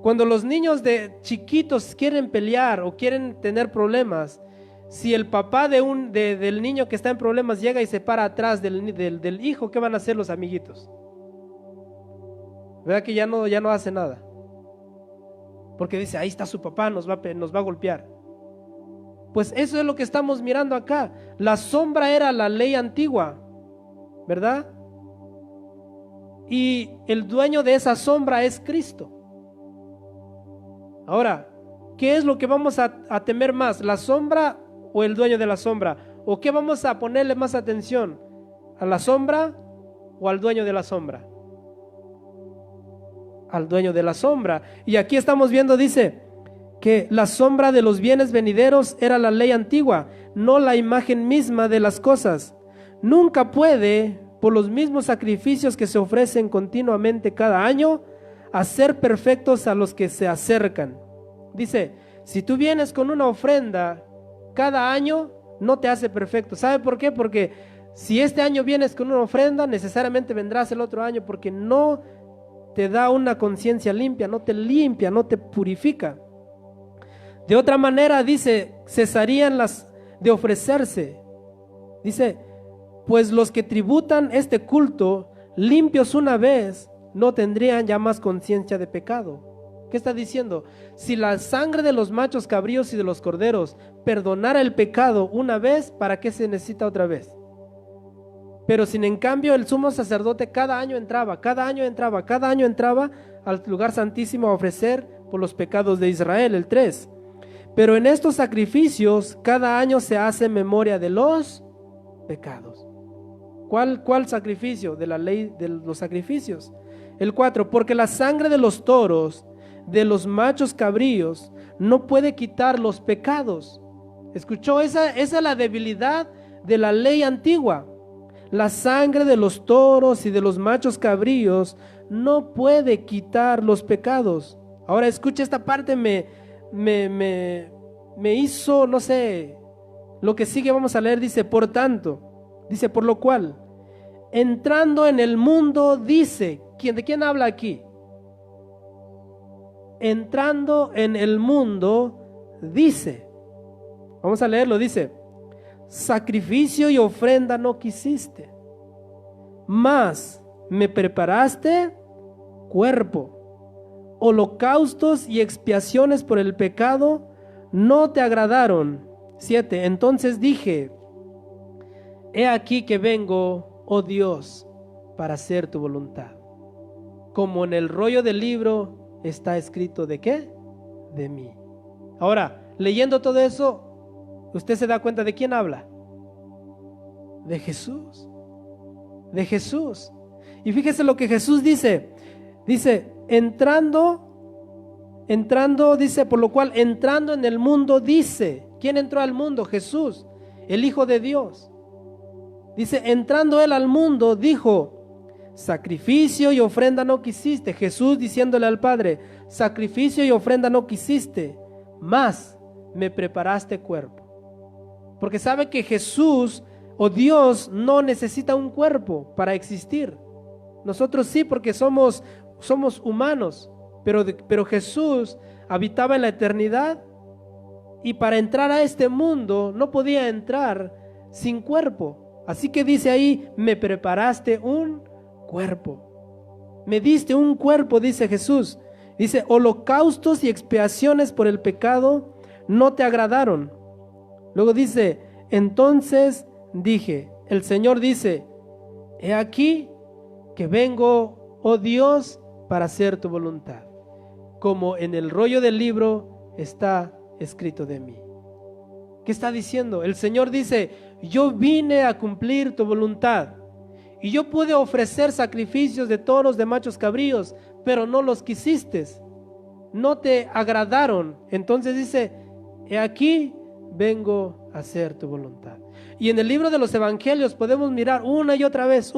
Cuando los niños de chiquitos quieren pelear o quieren tener problemas, si el papá del niño que está en problemas llega y se para atrás del hijo, ¿qué van a hacer los amiguitos? ¿Verdad que ya no hace nada? Porque dice, ahí está su papá, nos va a golpear. Pues eso es lo que estamos mirando acá. La sombra era la ley antigua, ¿verdad? Y el dueño de esa sombra es Cristo. Ahora, ¿qué es lo que vamos a temer más? ¿La sombra o el dueño de la sombra? ¿O qué vamos a ponerle más atención? ¿A la sombra o al dueño de la sombra? Al dueño de la sombra. Y aquí estamos viendo, dice, que la sombra de los bienes venideros era la ley antigua, no la imagen misma de las cosas. Nunca puede, por los mismos sacrificios que se ofrecen continuamente cada año, hacer perfectos a los que se acercan. Dice, si tú vienes con una ofrenda cada año, no te hace perfecto. ¿Sabe por qué? Porque si este año vienes con una ofrenda, necesariamente vendrás el otro año, porque no te da una conciencia limpia, no te purifica. De otra manera, dice, cesarían las de ofrecerse. Dice, pues los que tributan este culto, limpios una vez, no tendrían ya más conciencia de pecado. ¿Qué está diciendo? Si la sangre de los machos cabríos y de los corderos perdonara el pecado una vez, ¿para qué se necesita otra vez? Pero sin en cambio el sumo sacerdote cada año entraba al lugar santísimo a ofrecer por los pecados de Israel, el 3. Pero en estos sacrificios cada año se hace memoria de los pecados. ¿Cuál sacrificio? De la ley de los sacrificios. El 4, porque la sangre de los toros, de los machos cabríos, no puede quitar los pecados. ¿Escuchó? Esa es la debilidad de la ley antigua. La sangre de los toros y de los machos cabríos no puede quitar los pecados. Ahora escucha esta parte, me hizo, no sé, lo que sigue vamos a leer, dice, por tanto, dice, por lo cual, entrando en el mundo, dice, ¿de quién habla aquí? Entrando en el mundo, dice, vamos a leerlo, dice, sacrificio y ofrenda no quisiste, mas me preparaste cuerpo. Holocaustos y expiaciones por el pecado no te agradaron. 7. Entonces dije, he aquí que vengo, oh Dios, para hacer tu voluntad. Como en el rollo del libro está escrito, ¿de qué? De mí. Ahora, leyendo todo eso, usted se da cuenta de quién habla. De Jesús. De Jesús. Y fíjese lo que Jesús dice. Dice, entrando, dice, por lo cual, entrando en el mundo, dice, ¿quién entró al mundo? Jesús, el Hijo de Dios. Dice, entrando él al mundo, dijo, sacrificio y ofrenda no quisiste. Jesús diciéndole al Padre, sacrificio y ofrenda no quisiste, mas me preparaste cuerpo. Porque sabe que Jesús o Dios no necesita un cuerpo para existir. Nosotros sí, porque somos humanos, pero Jesús habitaba en la eternidad y para entrar a este mundo no podía entrar sin cuerpo. Así que dice ahí, me preparaste un cuerpo. Me diste un cuerpo, dice Jesús. Dice, holocaustos y expiaciones por el pecado no te agradaron. Luego dice, entonces dije, el Señor dice, he aquí que vengo, oh Dios, para hacer tu voluntad, como en el rollo del libro está escrito de mí. ¿Qué está diciendo? El Señor dice, yo vine a cumplir tu voluntad y yo pude ofrecer sacrificios de toros, de machos cabríos, pero no los quisiste, no te agradaron. Entonces dice, he aquí vengo a hacer tu voluntad. Y en el libro de los evangelios podemos mirar una y otra vez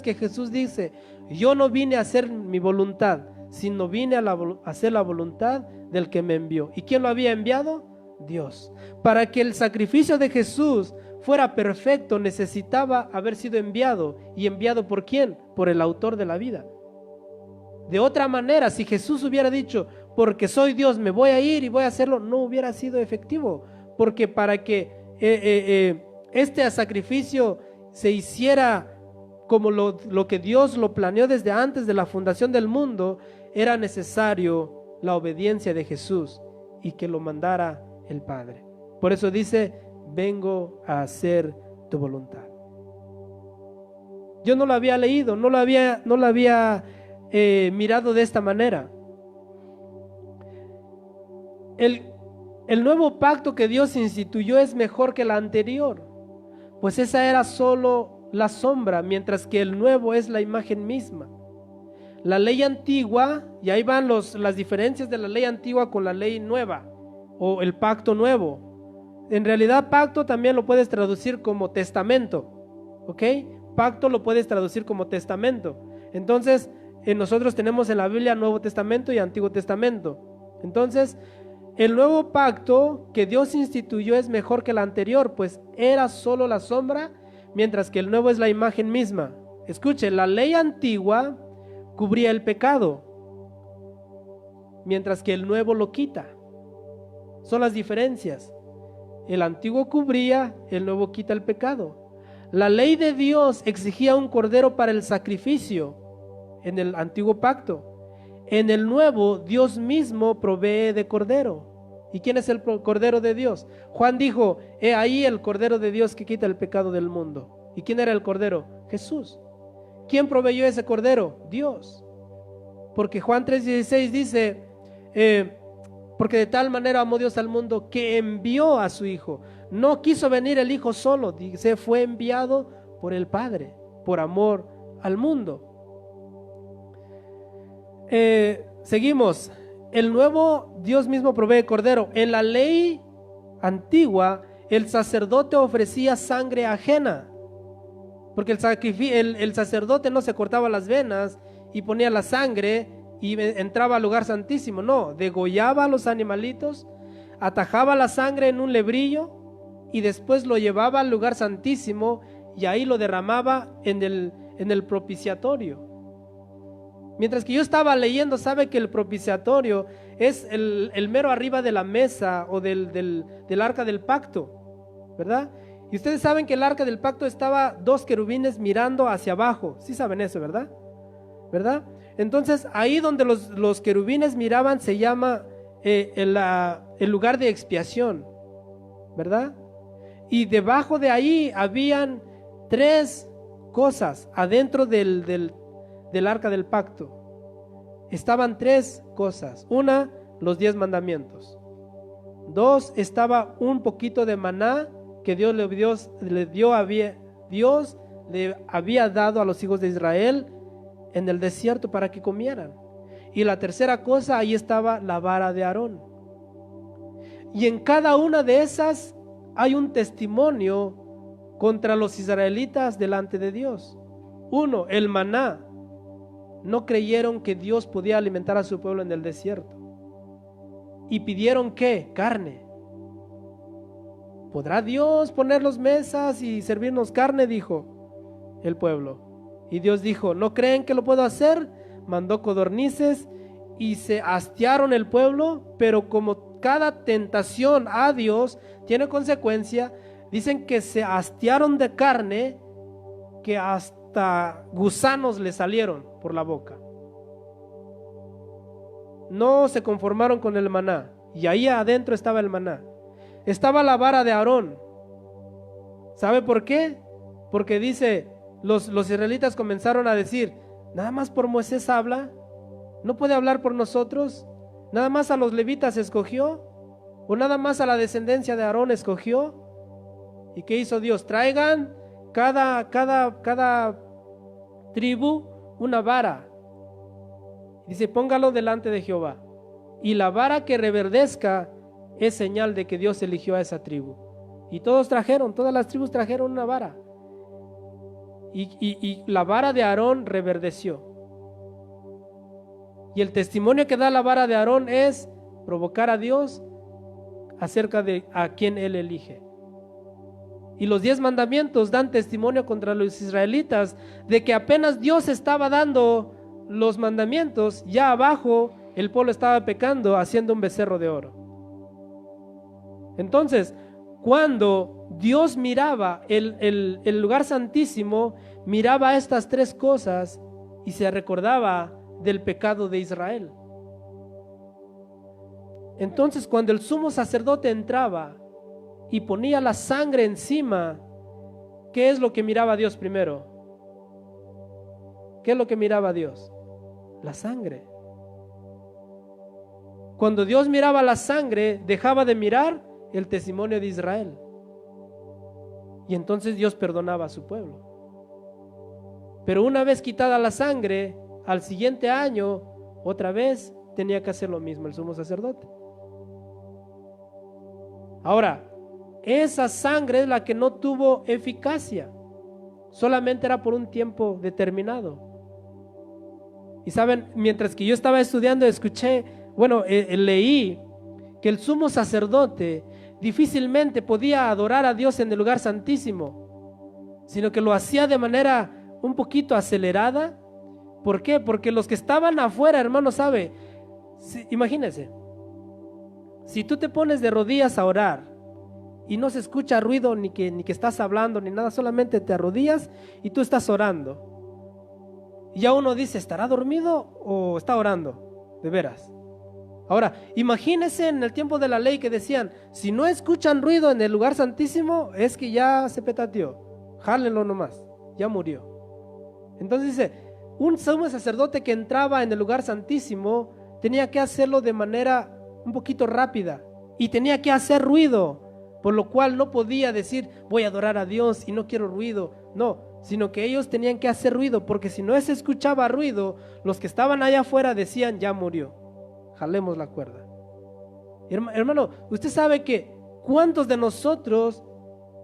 que Jesús dice, yo no vine a hacer mi voluntad, sino vine a hacer la voluntad del que me envió. ¿Y quién lo había enviado? Dios. Para que el sacrificio de Jesús fuera perfecto, necesitaba haber sido enviado. ¿Y enviado por quién? Por el autor de la vida. De otra manera, si Jesús hubiera dicho, porque soy Dios, me voy a ir y voy a hacerlo, no hubiera sido efectivo. Porque para que este sacrificio se hiciera como lo que Dios lo planeó desde antes de la fundación del mundo, era necesario la obediencia de Jesús y que lo mandara el Padre. Por eso dice, vengo a hacer tu voluntad. Yo no lo había leído, no lo había mirado de esta manera. El nuevo pacto que Dios instituyó es mejor que el anterior, pues esa era solo la sombra, mientras que el nuevo es la imagen misma. La ley antigua, y ahí van las diferencias de la ley antigua con la ley nueva, o el pacto nuevo. En realidad, pacto también lo puedes traducir como testamento, ¿ok? Pacto lo puedes traducir como testamento. Entonces, nosotros tenemos en la Biblia Nuevo Testamento y Antiguo Testamento. Entonces, el nuevo pacto que Dios instituyó es mejor que el anterior, pues era solo la sombra, mientras que el nuevo es la imagen misma. Escuche, la ley antigua cubría el pecado, mientras que el nuevo lo quita. Son las diferencias. El antiguo cubría, el nuevo quita el pecado. La ley de Dios exigía un cordero para el sacrificio en el antiguo pacto. En el nuevo, Dios mismo provee de cordero. ¿Y quién es el cordero de Dios? Juan dijo, he ahí el cordero de Dios que quita el pecado del mundo. ¿Y quién era el cordero? Jesús. ¿Quién proveyó ese cordero? Dios. Porque Juan 3:16 dice, porque de tal manera amó Dios al mundo que envió a su Hijo. No quiso venir el Hijo solo, dice, fue enviado por el Padre, por amor al mundo. Seguimos. El nuevo, Dios mismo provee cordero. En la ley antigua, el sacerdote ofrecía sangre ajena, porque el sacerdote no se cortaba las venas y ponía la sangre y entraba al lugar santísimo. No, degollaba a los animalitos, atajaba la sangre en un lebrillo y después lo llevaba al lugar santísimo y ahí lo derramaba en el propiciatorio. Mientras que yo estaba leyendo, sabe que el propiciatorio es el mero arriba de la mesa o del arca del pacto, ¿verdad? Y ustedes saben que el arca del pacto estaba 2 querubines mirando hacia abajo. Sí saben eso, ¿verdad? ¿Verdad? Entonces ahí donde los querubines miraban se llama el lugar de expiación, ¿verdad? Y debajo de ahí habían 3 cosas adentro del arca del pacto. Estaban 3 cosas. Una, los 10 mandamientos. 2, estaba un poquito de maná que Dios le había dado a los hijos de Israel en el desierto para que comieran. Y la tercera cosa, ahí estaba la vara de Aarón. Y en cada una de esas hay un testimonio contra los israelitas delante de Dios. 1, el maná. No creyeron que Dios podía alimentar a su pueblo en el desierto. Y pidieron ¿qué? Carne. ¿Podrá Dios ponernos mesas y servirnos carne? Dijo el pueblo. Y Dios dijo, ¿no creen que lo puedo hacer? Mandó codornices y se hastiaron el pueblo, pero como cada tentación a Dios tiene consecuencia, dicen que se hastiaron de carne que hasta gusanos le salieron por la boca. No se conformaron con el maná, y ahí adentro estaba el maná. Estaba la vara de Aarón. ¿Sabe por qué? Porque dice, los israelitas comenzaron a decir, nada más por Moisés habla, no puede hablar por nosotros, nada más a los levitas escogió, o nada más a la descendencia de Aarón escogió. ¿Y qué hizo Dios? Traigan cada tribu una vara. Dice, póngalo delante de Jehová. Y la vara que reverdezca es señal de que Dios eligió a esa tribu. Y todas las tribus trajeron una vara. Y la vara de Aarón reverdeció. Y el testimonio que da la vara de Aarón es provocar a Dios acerca de a quien él elige. y los 10 mandamientos dan testimonio contra los israelitas de que apenas Dios estaba dando los mandamientos, ya abajo el pueblo estaba pecando haciendo un becerro de oro. Entonces, cuando Dios miraba el lugar santísimo, miraba estas 3 cosas y se recordaba del pecado de Israel. Entonces, cuando el sumo sacerdote entraba y ponía la sangre encima, ¿qué es lo que miraba Dios primero? ¿Qué es lo que miraba Dios? La sangre. Cuando Dios miraba la sangre, dejaba de mirar el testimonio de Israel. Y entonces Dios perdonaba a su pueblo. Pero una vez quitada la sangre, al siguiente año, otra vez tenía que hacer lo mismo el sumo sacerdote. Ahora, esa sangre es la que no tuvo eficacia. Solamente era por un tiempo determinado. Y saben, mientras que yo estaba estudiando, leí que el sumo sacerdote difícilmente podía adorar a Dios en el lugar santísimo, sino que lo hacía de manera un poquito acelerada. ¿Por qué? Porque los que estaban afuera, hermano, imagínense, si tú te pones de rodillas a orar y no se escucha ruido ni que estás hablando ni nada, solamente te arrodillas y tú estás orando, y ya uno dice, ¿estará dormido o está orando? De veras. Ahora, imagínense en el tiempo de la ley que decían, si no escuchan ruido en el lugar santísimo, es que ya se petateó, jálenlo nomás, ya murió. Entonces dice, un sumo sacerdote que entraba en el lugar santísimo tenía que hacerlo de manera un poquito rápida y tenía que hacer ruido, por lo cual no podía decir, voy a adorar a Dios y no quiero ruido. No, sino que ellos tenían que hacer ruido, porque si no se escuchaba ruido, los que estaban allá afuera decían, ya murió, jalemos la cuerda. Hermano, usted sabe que ¿cuántos de nosotros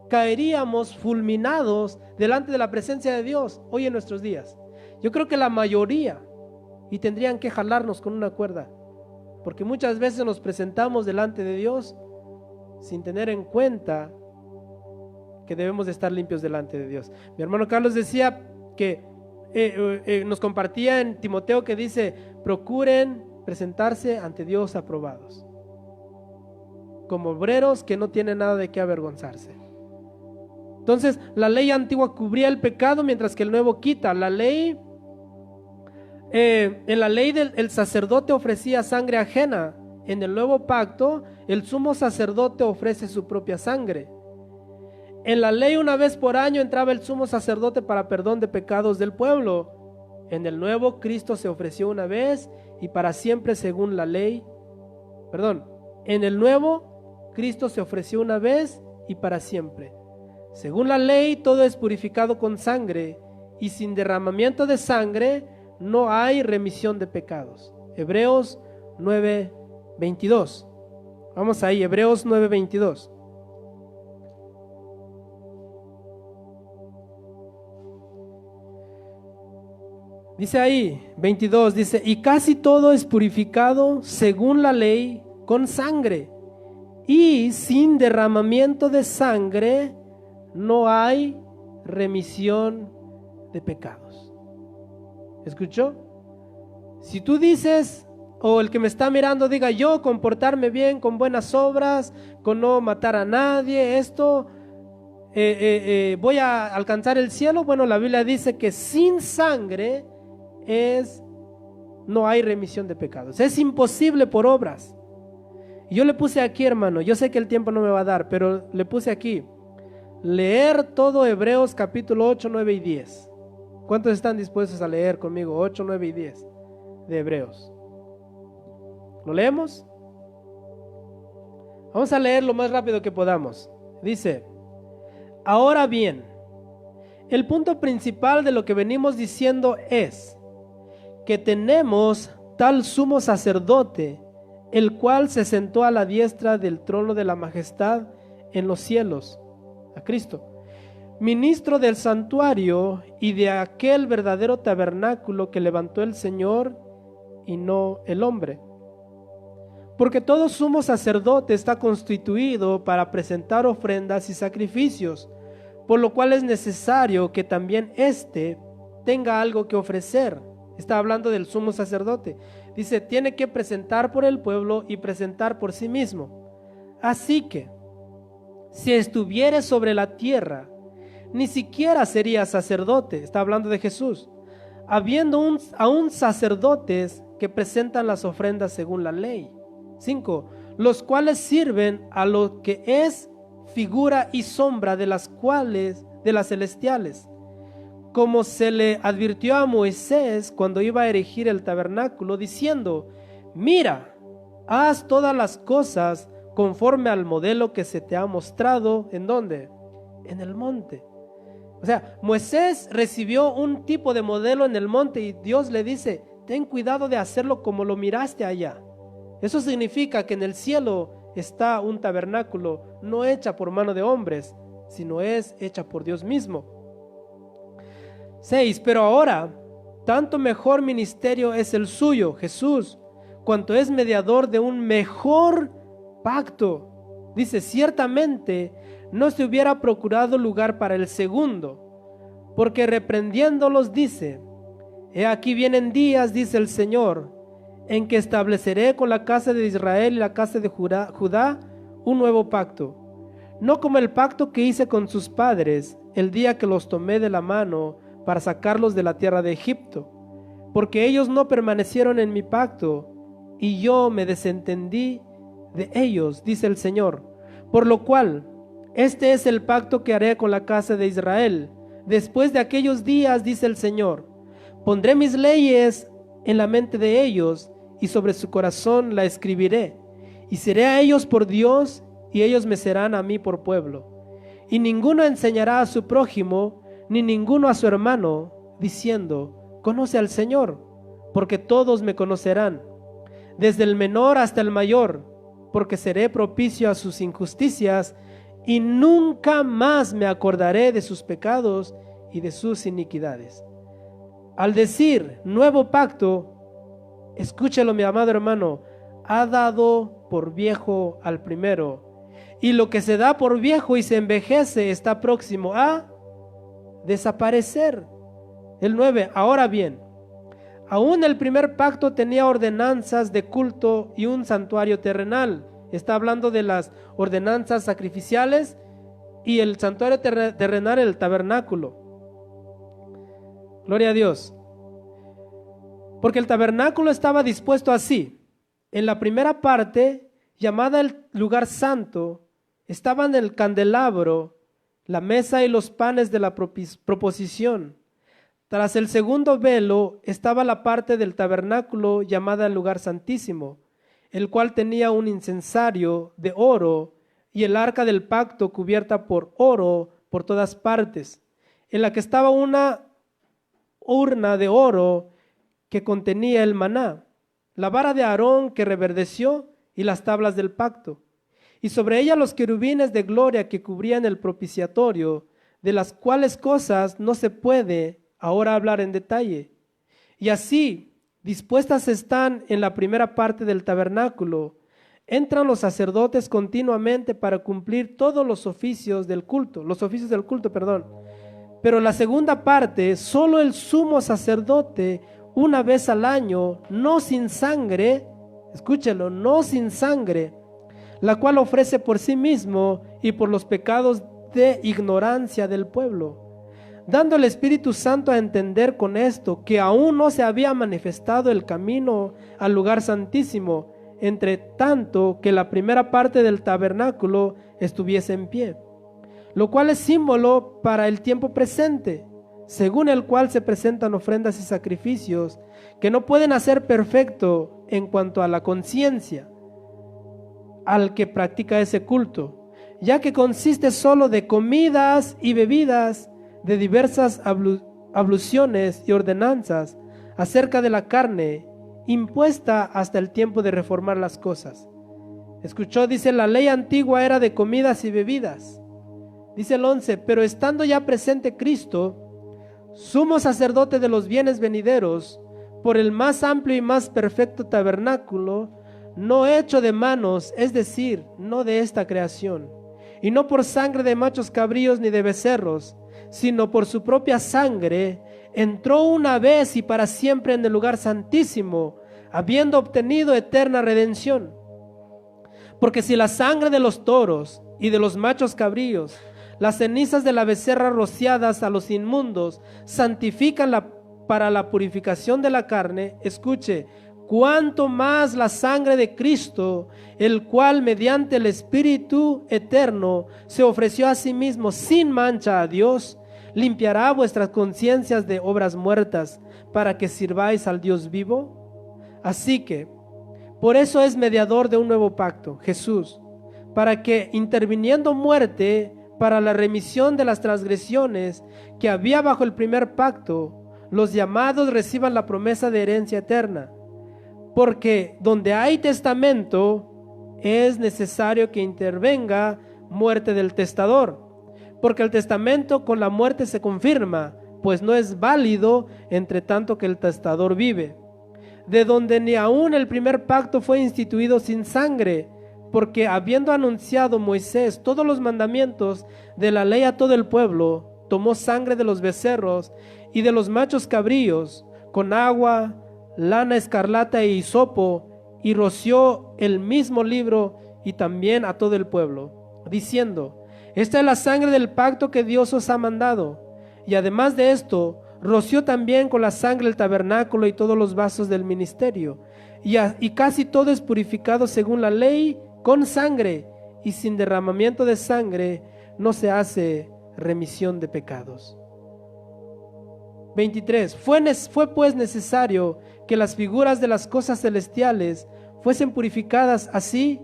caeríamos fulminados delante de la presencia de Dios hoy en nuestros días? Yo creo que la mayoría, y tendrían que jalarnos con una cuerda, porque muchas veces nos presentamos delante de Dios sin tener en cuenta que debemos de estar limpios delante de Dios. Mi hermano Carlos decía que nos compartía en Timoteo, que dice, procuren presentarse ante Dios aprobados, como obreros que no tienen nada de qué avergonzarse. Entonces, la ley antigua cubría el pecado, mientras que el nuevo quita. La ley, en la ley el sacerdote ofrecía sangre ajena. En el nuevo pacto, el sumo sacerdote ofrece su propia sangre. En la ley, una vez por año entraba el sumo sacerdote para perdón de pecados del pueblo. En el nuevo, Cristo se ofreció una vez y para siempre según la ley. En el nuevo, Cristo se ofreció una vez y para siempre. Según la ley, todo es purificado con sangre, y sin derramamiento de sangre no hay remisión de pecados. Hebreos 9:22. Vamos ahí, Hebreos 9:22. Dice ahí, 22, dice, y casi todo es purificado según la ley con sangre, y sin derramamiento de sangre no hay remisión de pecados. ¿Escuchó? Si tú dices, o el que me está mirando diga, yo comportarme bien, con buenas obras, con no matar a nadie, esto, voy a alcanzar el cielo. Bueno, la Biblia dice que sin sangre no hay remisión de pecados. Es imposible por obras. Y yo le puse aquí, hermano, yo sé que el tiempo no me va a dar, pero le puse aquí, leer todo Hebreos capítulo 8, 9 y 10. ¿Cuántos están dispuestos a leer conmigo 8, 9 y 10 de Hebreos? ¿Lo leemos? Vamos a leer lo más rápido que podamos. Dice, ahora bien, el punto principal de lo que venimos diciendo es que tenemos tal sumo sacerdote, el cual se sentó a la diestra del trono de la majestad en los cielos, a Cristo, ministro del santuario y de aquel verdadero tabernáculo que levantó el Señor y no el hombre. Porque todo sumo sacerdote está constituido para presentar ofrendas y sacrificios, por lo cual es necesario que también éste tenga algo que ofrecer. Está hablando del sumo sacerdote. Dice, tiene que presentar por el pueblo y presentar por sí mismo. Así que, si estuvieres sobre la tierra, ni siquiera serías sacerdote. Está hablando de Jesús. Habiendo aún sacerdotes que presentan las ofrendas según la ley. 5. Los cuales sirven a lo que es figura y sombra de las celestiales, como se le advirtió a Moisés cuando iba a erigir el tabernáculo, diciendo, mira, haz todas las cosas conforme al modelo que se te ha mostrado. ¿En dónde? En el monte. O sea, Moisés recibió un tipo de modelo en el monte y Dios le dice, ten cuidado de hacerlo como lo miraste allá. Eso significa que en el cielo está un tabernáculo no hecha por mano de hombres, sino es hecha por Dios mismo. 6. Pero ahora, tanto mejor ministerio es el suyo, Jesús, cuanto es mediador de un mejor pacto. Dice, ciertamente no se hubiera procurado lugar para el segundo, porque reprendiéndolos dice, he aquí vienen días, dice el Señor, en que estableceré con la casa de Israel y la casa de Judá un nuevo pacto, no como el pacto que hice con sus padres el día que los tomé de la mano para sacarlos de la tierra de Egipto, porque ellos no permanecieron en mi pacto y yo me desentendí de ellos, dice el Señor. Por lo cual, este es el pacto que haré con la casa de Israel. Después de aquellos días, dice el Señor, pondré mis leyes en la mente de ellos y sobre su corazón la escribiré. Y seré a ellos por Dios y ellos me serán a mí por pueblo. Y ninguno enseñará a su prójimo, ni ninguno a su hermano, diciendo, conoce al Señor, porque todos me conocerán, desde el menor hasta el mayor, porque seré propicio a sus injusticias y nunca más me acordaré de sus pecados y de sus iniquidades. Al decir nuevo pacto, escúchalo mi amado hermano, ha dado por viejo al primero, y lo que se da por viejo y se envejece está próximo a desaparecer. El 9, ahora bien, aún el primer pacto tenía ordenanzas de culto y un santuario terrenal. Está hablando de las ordenanzas sacrificiales y el santuario terrenal, el tabernáculo. Gloria a Dios. Porque el tabernáculo estaba dispuesto así. En la primera parte, llamada el lugar santo, estaban el candelabro, la mesa y los panes de la proposición. Tras el segundo velo estaba la parte del tabernáculo llamada el lugar santísimo, el cual tenía un incensario de oro y el arca del pacto cubierta por oro por todas partes, en la que estaba una urna de oro que contenía el maná, la vara de Aarón que reverdeció y las tablas del pacto, y sobre ella los querubines de gloria que cubrían el propiciatorio, de las cuales cosas no se puede ahora hablar en detalle. Y así, dispuestas están en la primera parte del tabernáculo, entran los sacerdotes continuamente para cumplir todos los oficios del culto, Pero la segunda parte, solo el sumo sacerdote, una vez al año, no sin sangre, escúchelo, no sin sangre, la cual ofrece por sí mismo y por los pecados de ignorancia del pueblo, dando al Espíritu Santo a entender con esto que aún no se había manifestado el camino al lugar santísimo, entre tanto que la primera parte del tabernáculo estuviese en pie, lo cual es símbolo para el tiempo presente, según el cual se presentan ofrendas y sacrificios que no pueden hacer perfecto en cuanto a la conciencia al que practica ese culto, ya que consiste solo de comidas y bebidas, de diversas abluciones y ordenanzas acerca de la carne, impuesta hasta el tiempo de reformar las cosas. Escuchó, dice, la ley antigua era de comidas y bebidas. Dice el 11, pero estando ya presente Cristo, sumo sacerdote de los bienes venideros, por el más amplio y más perfecto tabernáculo, no hecho de manos, es decir, no de esta creación, y no por sangre de machos cabríos ni de becerros, sino por su propia sangre, entró una vez y para siempre en el lugar santísimo, habiendo obtenido eterna redención. Porque si la sangre de los toros y de los machos cabríos, las cenizas de la becerra rociadas a los inmundos, santifican para la purificación de la carne, escuche, cuánto más la sangre de Cristo, el cual mediante el Espíritu eterno se ofreció a sí mismo sin mancha a Dios, limpiará vuestras conciencias de obras muertas para que sirváis al Dios vivo. Así que, por eso es mediador de un nuevo pacto, Jesús, para que interviniendo muerte para la remisión de las transgresiones que había bajo el primer pacto, los llamados reciban la promesa de herencia eterna. Porque donde hay testamento, es necesario que intervenga muerte del testador. Porque el testamento con la muerte se confirma, pues no es válido entre tanto que el testador vive. De donde ni aun el primer pacto fue instituido sin sangre, porque habiendo anunciado Moisés todos los mandamientos de la ley a todo el pueblo, tomó sangre de los becerros y de los machos cabríos, con agua, lana escarlata e hisopo, y roció el mismo libro y también a todo el pueblo, diciendo: esta es la sangre del pacto que Dios os ha mandado. Y además de esto, roció también con la sangre el tabernáculo y todos los vasos del ministerio. Y casi todo es purificado según la ley con sangre, y sin derramamiento de sangre no se hace remisión de pecados. 23. Fue pues necesario que las figuras de las cosas celestiales fuesen purificadas así,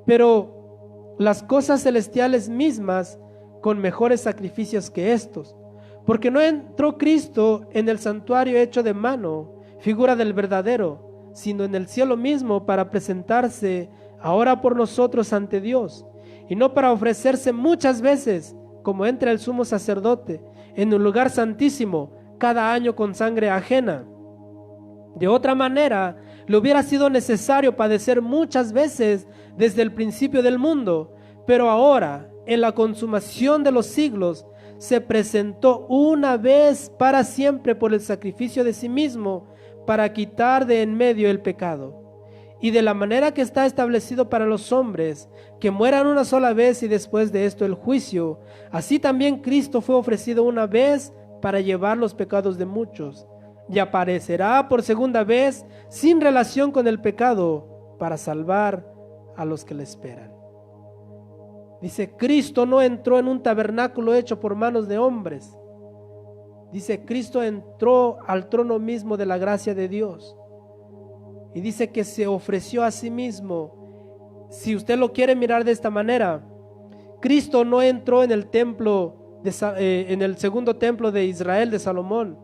pero las cosas celestiales mismas con mejores sacrificios que estos. Porque no entró Cristo en el santuario hecho de mano, figura del verdadero, sino en el cielo mismo para presentarse ahora por nosotros ante Dios, y no para ofrecerse muchas veces, como entra el sumo sacerdote, en un lugar santísimo, cada año con sangre ajena. De otra manera, le hubiera sido necesario padecer muchas veces desde el principio del mundo, pero ahora, en la consumación de los siglos, se presentó una vez para siempre por el sacrificio de sí mismo, para quitar de en medio el pecado. Y de la manera que está establecido para los hombres, que mueran una sola vez y después de esto el juicio, así también Cristo fue ofrecido una vez para llevar los pecados de muchos, y aparecerá por segunda vez sin relación con el pecado, para salvar a los que le esperan. Dice, Cristo no entró en un tabernáculo hecho por manos de hombres. Dice, Cristo entró al trono mismo de la gracia de Dios. Y dice que se ofreció a sí mismo. Si usted lo quiere mirar de esta manera, Cristo no entró en el templo, en el segundo templo de Israel de Salomón.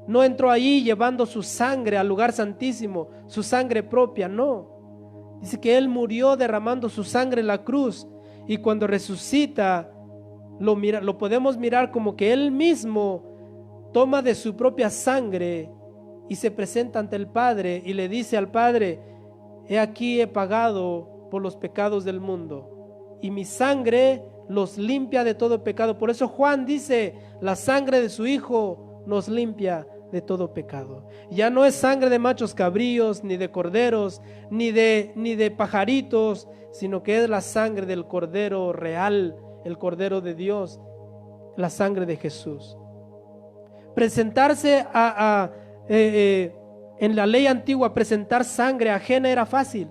No entró ahí llevando su sangre al lugar santísimo, su sangre propia, no. Dice que Él murió derramando su sangre en la cruz. Y cuando resucita, lo podemos mirar como que Él mismo toma de su propia sangre y se presenta ante el Padre y le dice al Padre: he aquí he pagado por los pecados del mundo y mi sangre los limpia de todo pecado. Por eso Juan dice: la sangre de su Hijo nos limpia de todo pecado. Ya no es sangre de machos cabríos, ni de corderos, ni de pajaritos, sino que es la sangre del Cordero real, el Cordero de Dios, la sangre de Jesús. Presentarse en la ley antigua, presentar sangre ajena era fácil,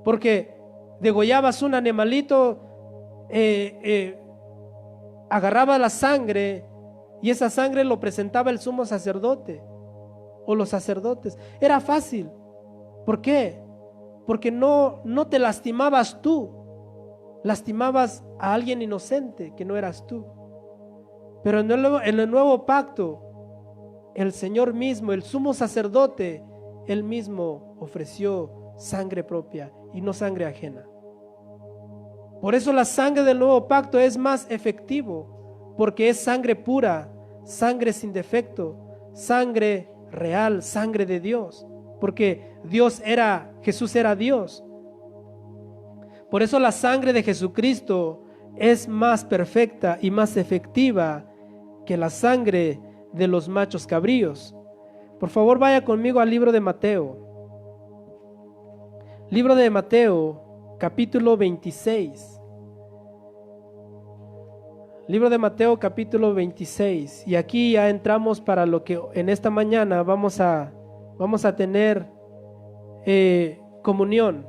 porque degollabas un animalito, agarraba la sangre y esa sangre lo presentaba el sumo sacerdote o los sacerdotes. Era fácil. ¿Por qué? Porque no te lastimabas tú, lastimabas a alguien inocente que no eras tú. Pero en el nuevo pacto, el Señor mismo, el sumo sacerdote, Él mismo ofreció sangre propia y no sangre ajena. Por eso la sangre del nuevo pacto es más efectivo, porque es sangre pura, sangre sin defecto, sangre real, sangre de Dios, porque Jesús era Dios. Por eso la sangre de Jesucristo es más perfecta y más efectiva que la sangre de los machos cabríos. Por favor, vaya conmigo al libro de Mateo. Libro de Mateo, capítulo 26. Libro de Mateo, capítulo 26. Y aquí ya entramos para lo que en esta mañana vamos a tener comunión.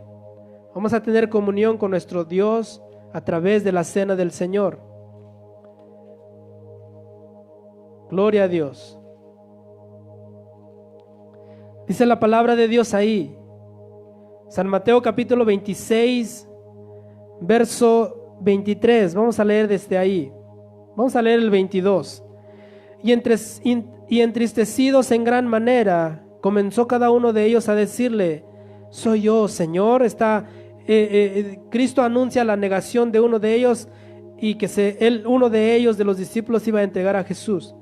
Vamos a tener comunión con nuestro Dios a través de la cena del Señor. Gloria a Dios. Dice la palabra de Dios ahí, San Mateo capítulo 26, verso 23. Vamos a leer desde ahí. Vamos a leer el 22. Y entristecidos en gran manera, comenzó cada uno de ellos a decirle: soy yo, Señor. Cristo anuncia la negación de uno de ellos y que uno de ellos, de los discípulos, iba a entregar a Jesús.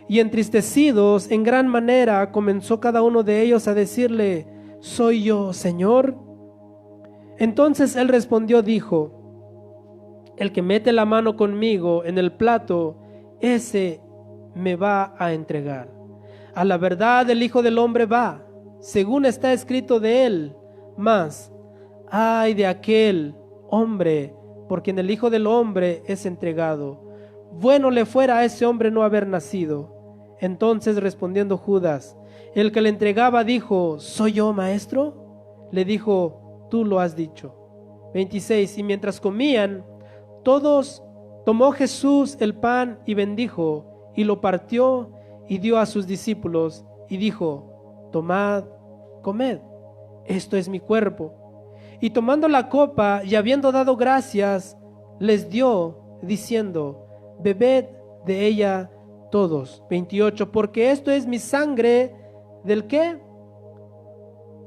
Y entristecidos en gran manera, comenzó cada uno de ellos a decirle: soy yo, Señor. Entonces él respondió, dijo: el que mete la mano conmigo en el plato, ese me va a entregar. A la verdad el Hijo del Hombre va, según está escrito de él, mas ay de aquel hombre por quien el Hijo del Hombre es entregado. Bueno le fuera a ese hombre no haber nacido. Entonces respondiendo Judas, el que le entregaba, dijo: ¿soy yo, maestro? Le dijo: tú lo has dicho. 26. Y mientras comían todos, tomó Jesús el pan y bendijo, y lo partió y dio a sus discípulos, y dijo: tomad, comed, esto es mi cuerpo. Y tomando la copa y habiendo dado gracias, les dio, diciendo: bebed de ella todos. 28. Porque esto es mi sangre, ¿del qué?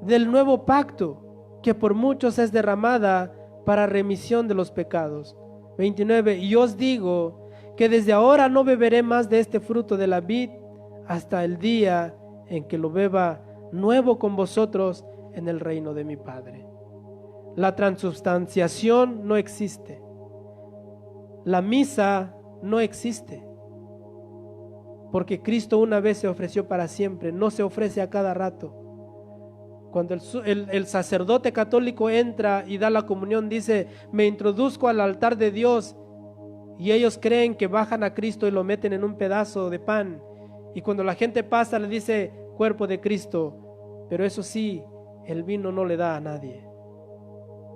Del nuevo pacto, que por muchos es derramada para remisión de los pecados. 29. Y os digo que desde ahora no beberé más de este fruto de la vid hasta el día en que lo beba nuevo con vosotros en el reino de mi Padre. La transubstanciación no existe. La misa no existe. Porque Cristo una vez se ofreció para siempre, no se ofrece a cada rato. Cuando el sacerdote católico entra y da la comunión, dice: me introduzco al altar de Dios, y ellos creen que bajan a Cristo y lo meten en un pedazo de pan, y cuando la gente pasa le dice: cuerpo de Cristo, pero eso sí, el vino no le da a nadie.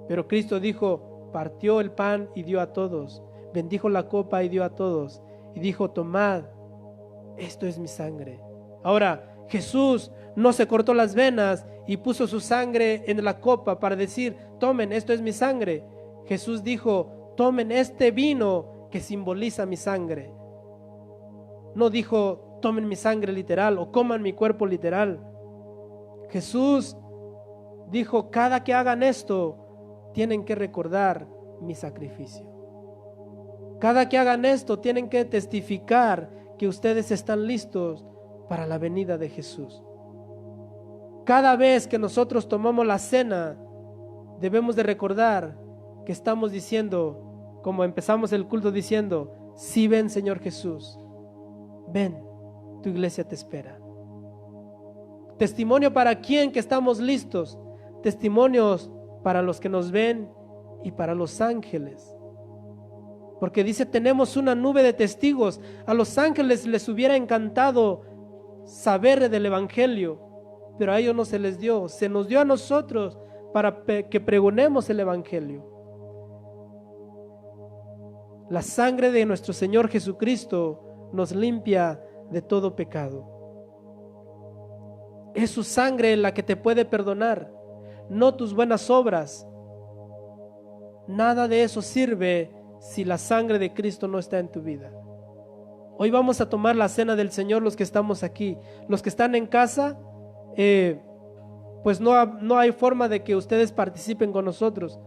Pero Cristo dijo, partió el pan y dio a todos, bendijo la copa y dio a todos, y dijo: tomad, esto es mi sangre. Ahora, Jesús no se cortó las venas y puso su sangre en la copa para decir: tomen, esto es mi sangre. Jesús dijo: tomen este vino que simboliza mi sangre. No dijo: tomen mi sangre literal o coman mi cuerpo literal. Jesús dijo: cada que hagan esto, tienen que recordar mi sacrificio. Cada que hagan esto, tienen que testificar que ustedes están listos para la venida de Jesús. Cada vez que nosotros tomamos la cena, debemos de recordar que estamos diciendo, como empezamos el culto diciendo: sí, ven, Señor Jesús, ven, tu iglesia te espera. Testimonio para quién, que estamos listos. Testimonios para los que nos ven y para los ángeles. Porque dice: tenemos una nube de testigos. A los ángeles les hubiera encantado saber del evangelio, pero a ellos no se les dio. Se nos dio a nosotros para que pregonemos el evangelio. La sangre de nuestro Señor Jesucristo nos limpia de todo pecado. Es su sangre la que te puede perdonar, no tus buenas obras. Nada de eso sirve si la sangre de Cristo no está en tu vida. Hoy vamos a tomar la cena del Señor, los que estamos aquí. Los que están en casa, pues no hay forma de que ustedes participen con nosotros.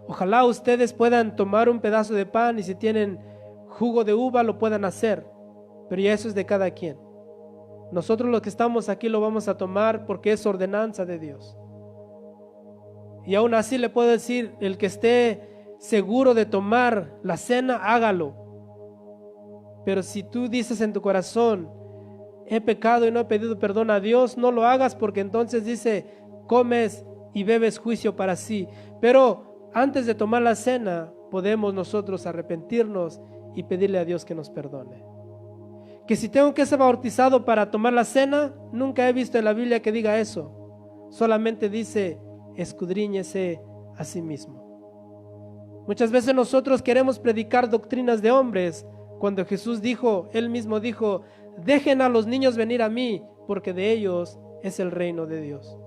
Ojalá ustedes puedan tomar un pedazo de pan, y si tienen jugo de uva lo puedan hacer, pero ya eso es de cada quien. Nosotros los que estamos aquí lo vamos a tomar porque es ordenanza de Dios. Y aún así le puedo decir, el que esté seguro de tomar la cena, hágalo. Pero si tú dices en tu corazón, he pecado y no he pedido perdón a Dios, no lo hagas, porque entonces dice, comes y bebes juicio para sí. Pero antes de tomar la cena, podemos nosotros arrepentirnos y pedirle a Dios que nos perdone. Que si tengo que ser bautizado para tomar la cena, nunca he visto en la Biblia que diga eso. Solamente dice, escudriñese a sí mismo. Muchas veces nosotros queremos predicar doctrinas de hombres, cuando Jesús dijo, Él mismo dijo, dejen a los niños venir a mí, porque de ellos es el reino de Dios.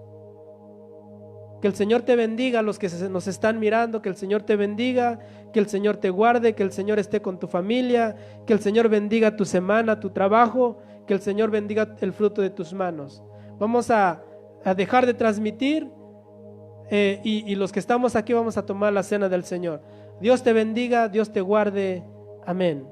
Que el Señor te bendiga, a los que nos están mirando, que el Señor te bendiga, que el Señor te guarde, que el Señor esté con tu familia, que el Señor bendiga tu semana, tu trabajo, que el Señor bendiga el fruto de tus manos. Vamos a dejar de transmitir y los que estamos aquí vamos a tomar la cena del Señor. Dios te bendiga, Dios te guarde. Amén.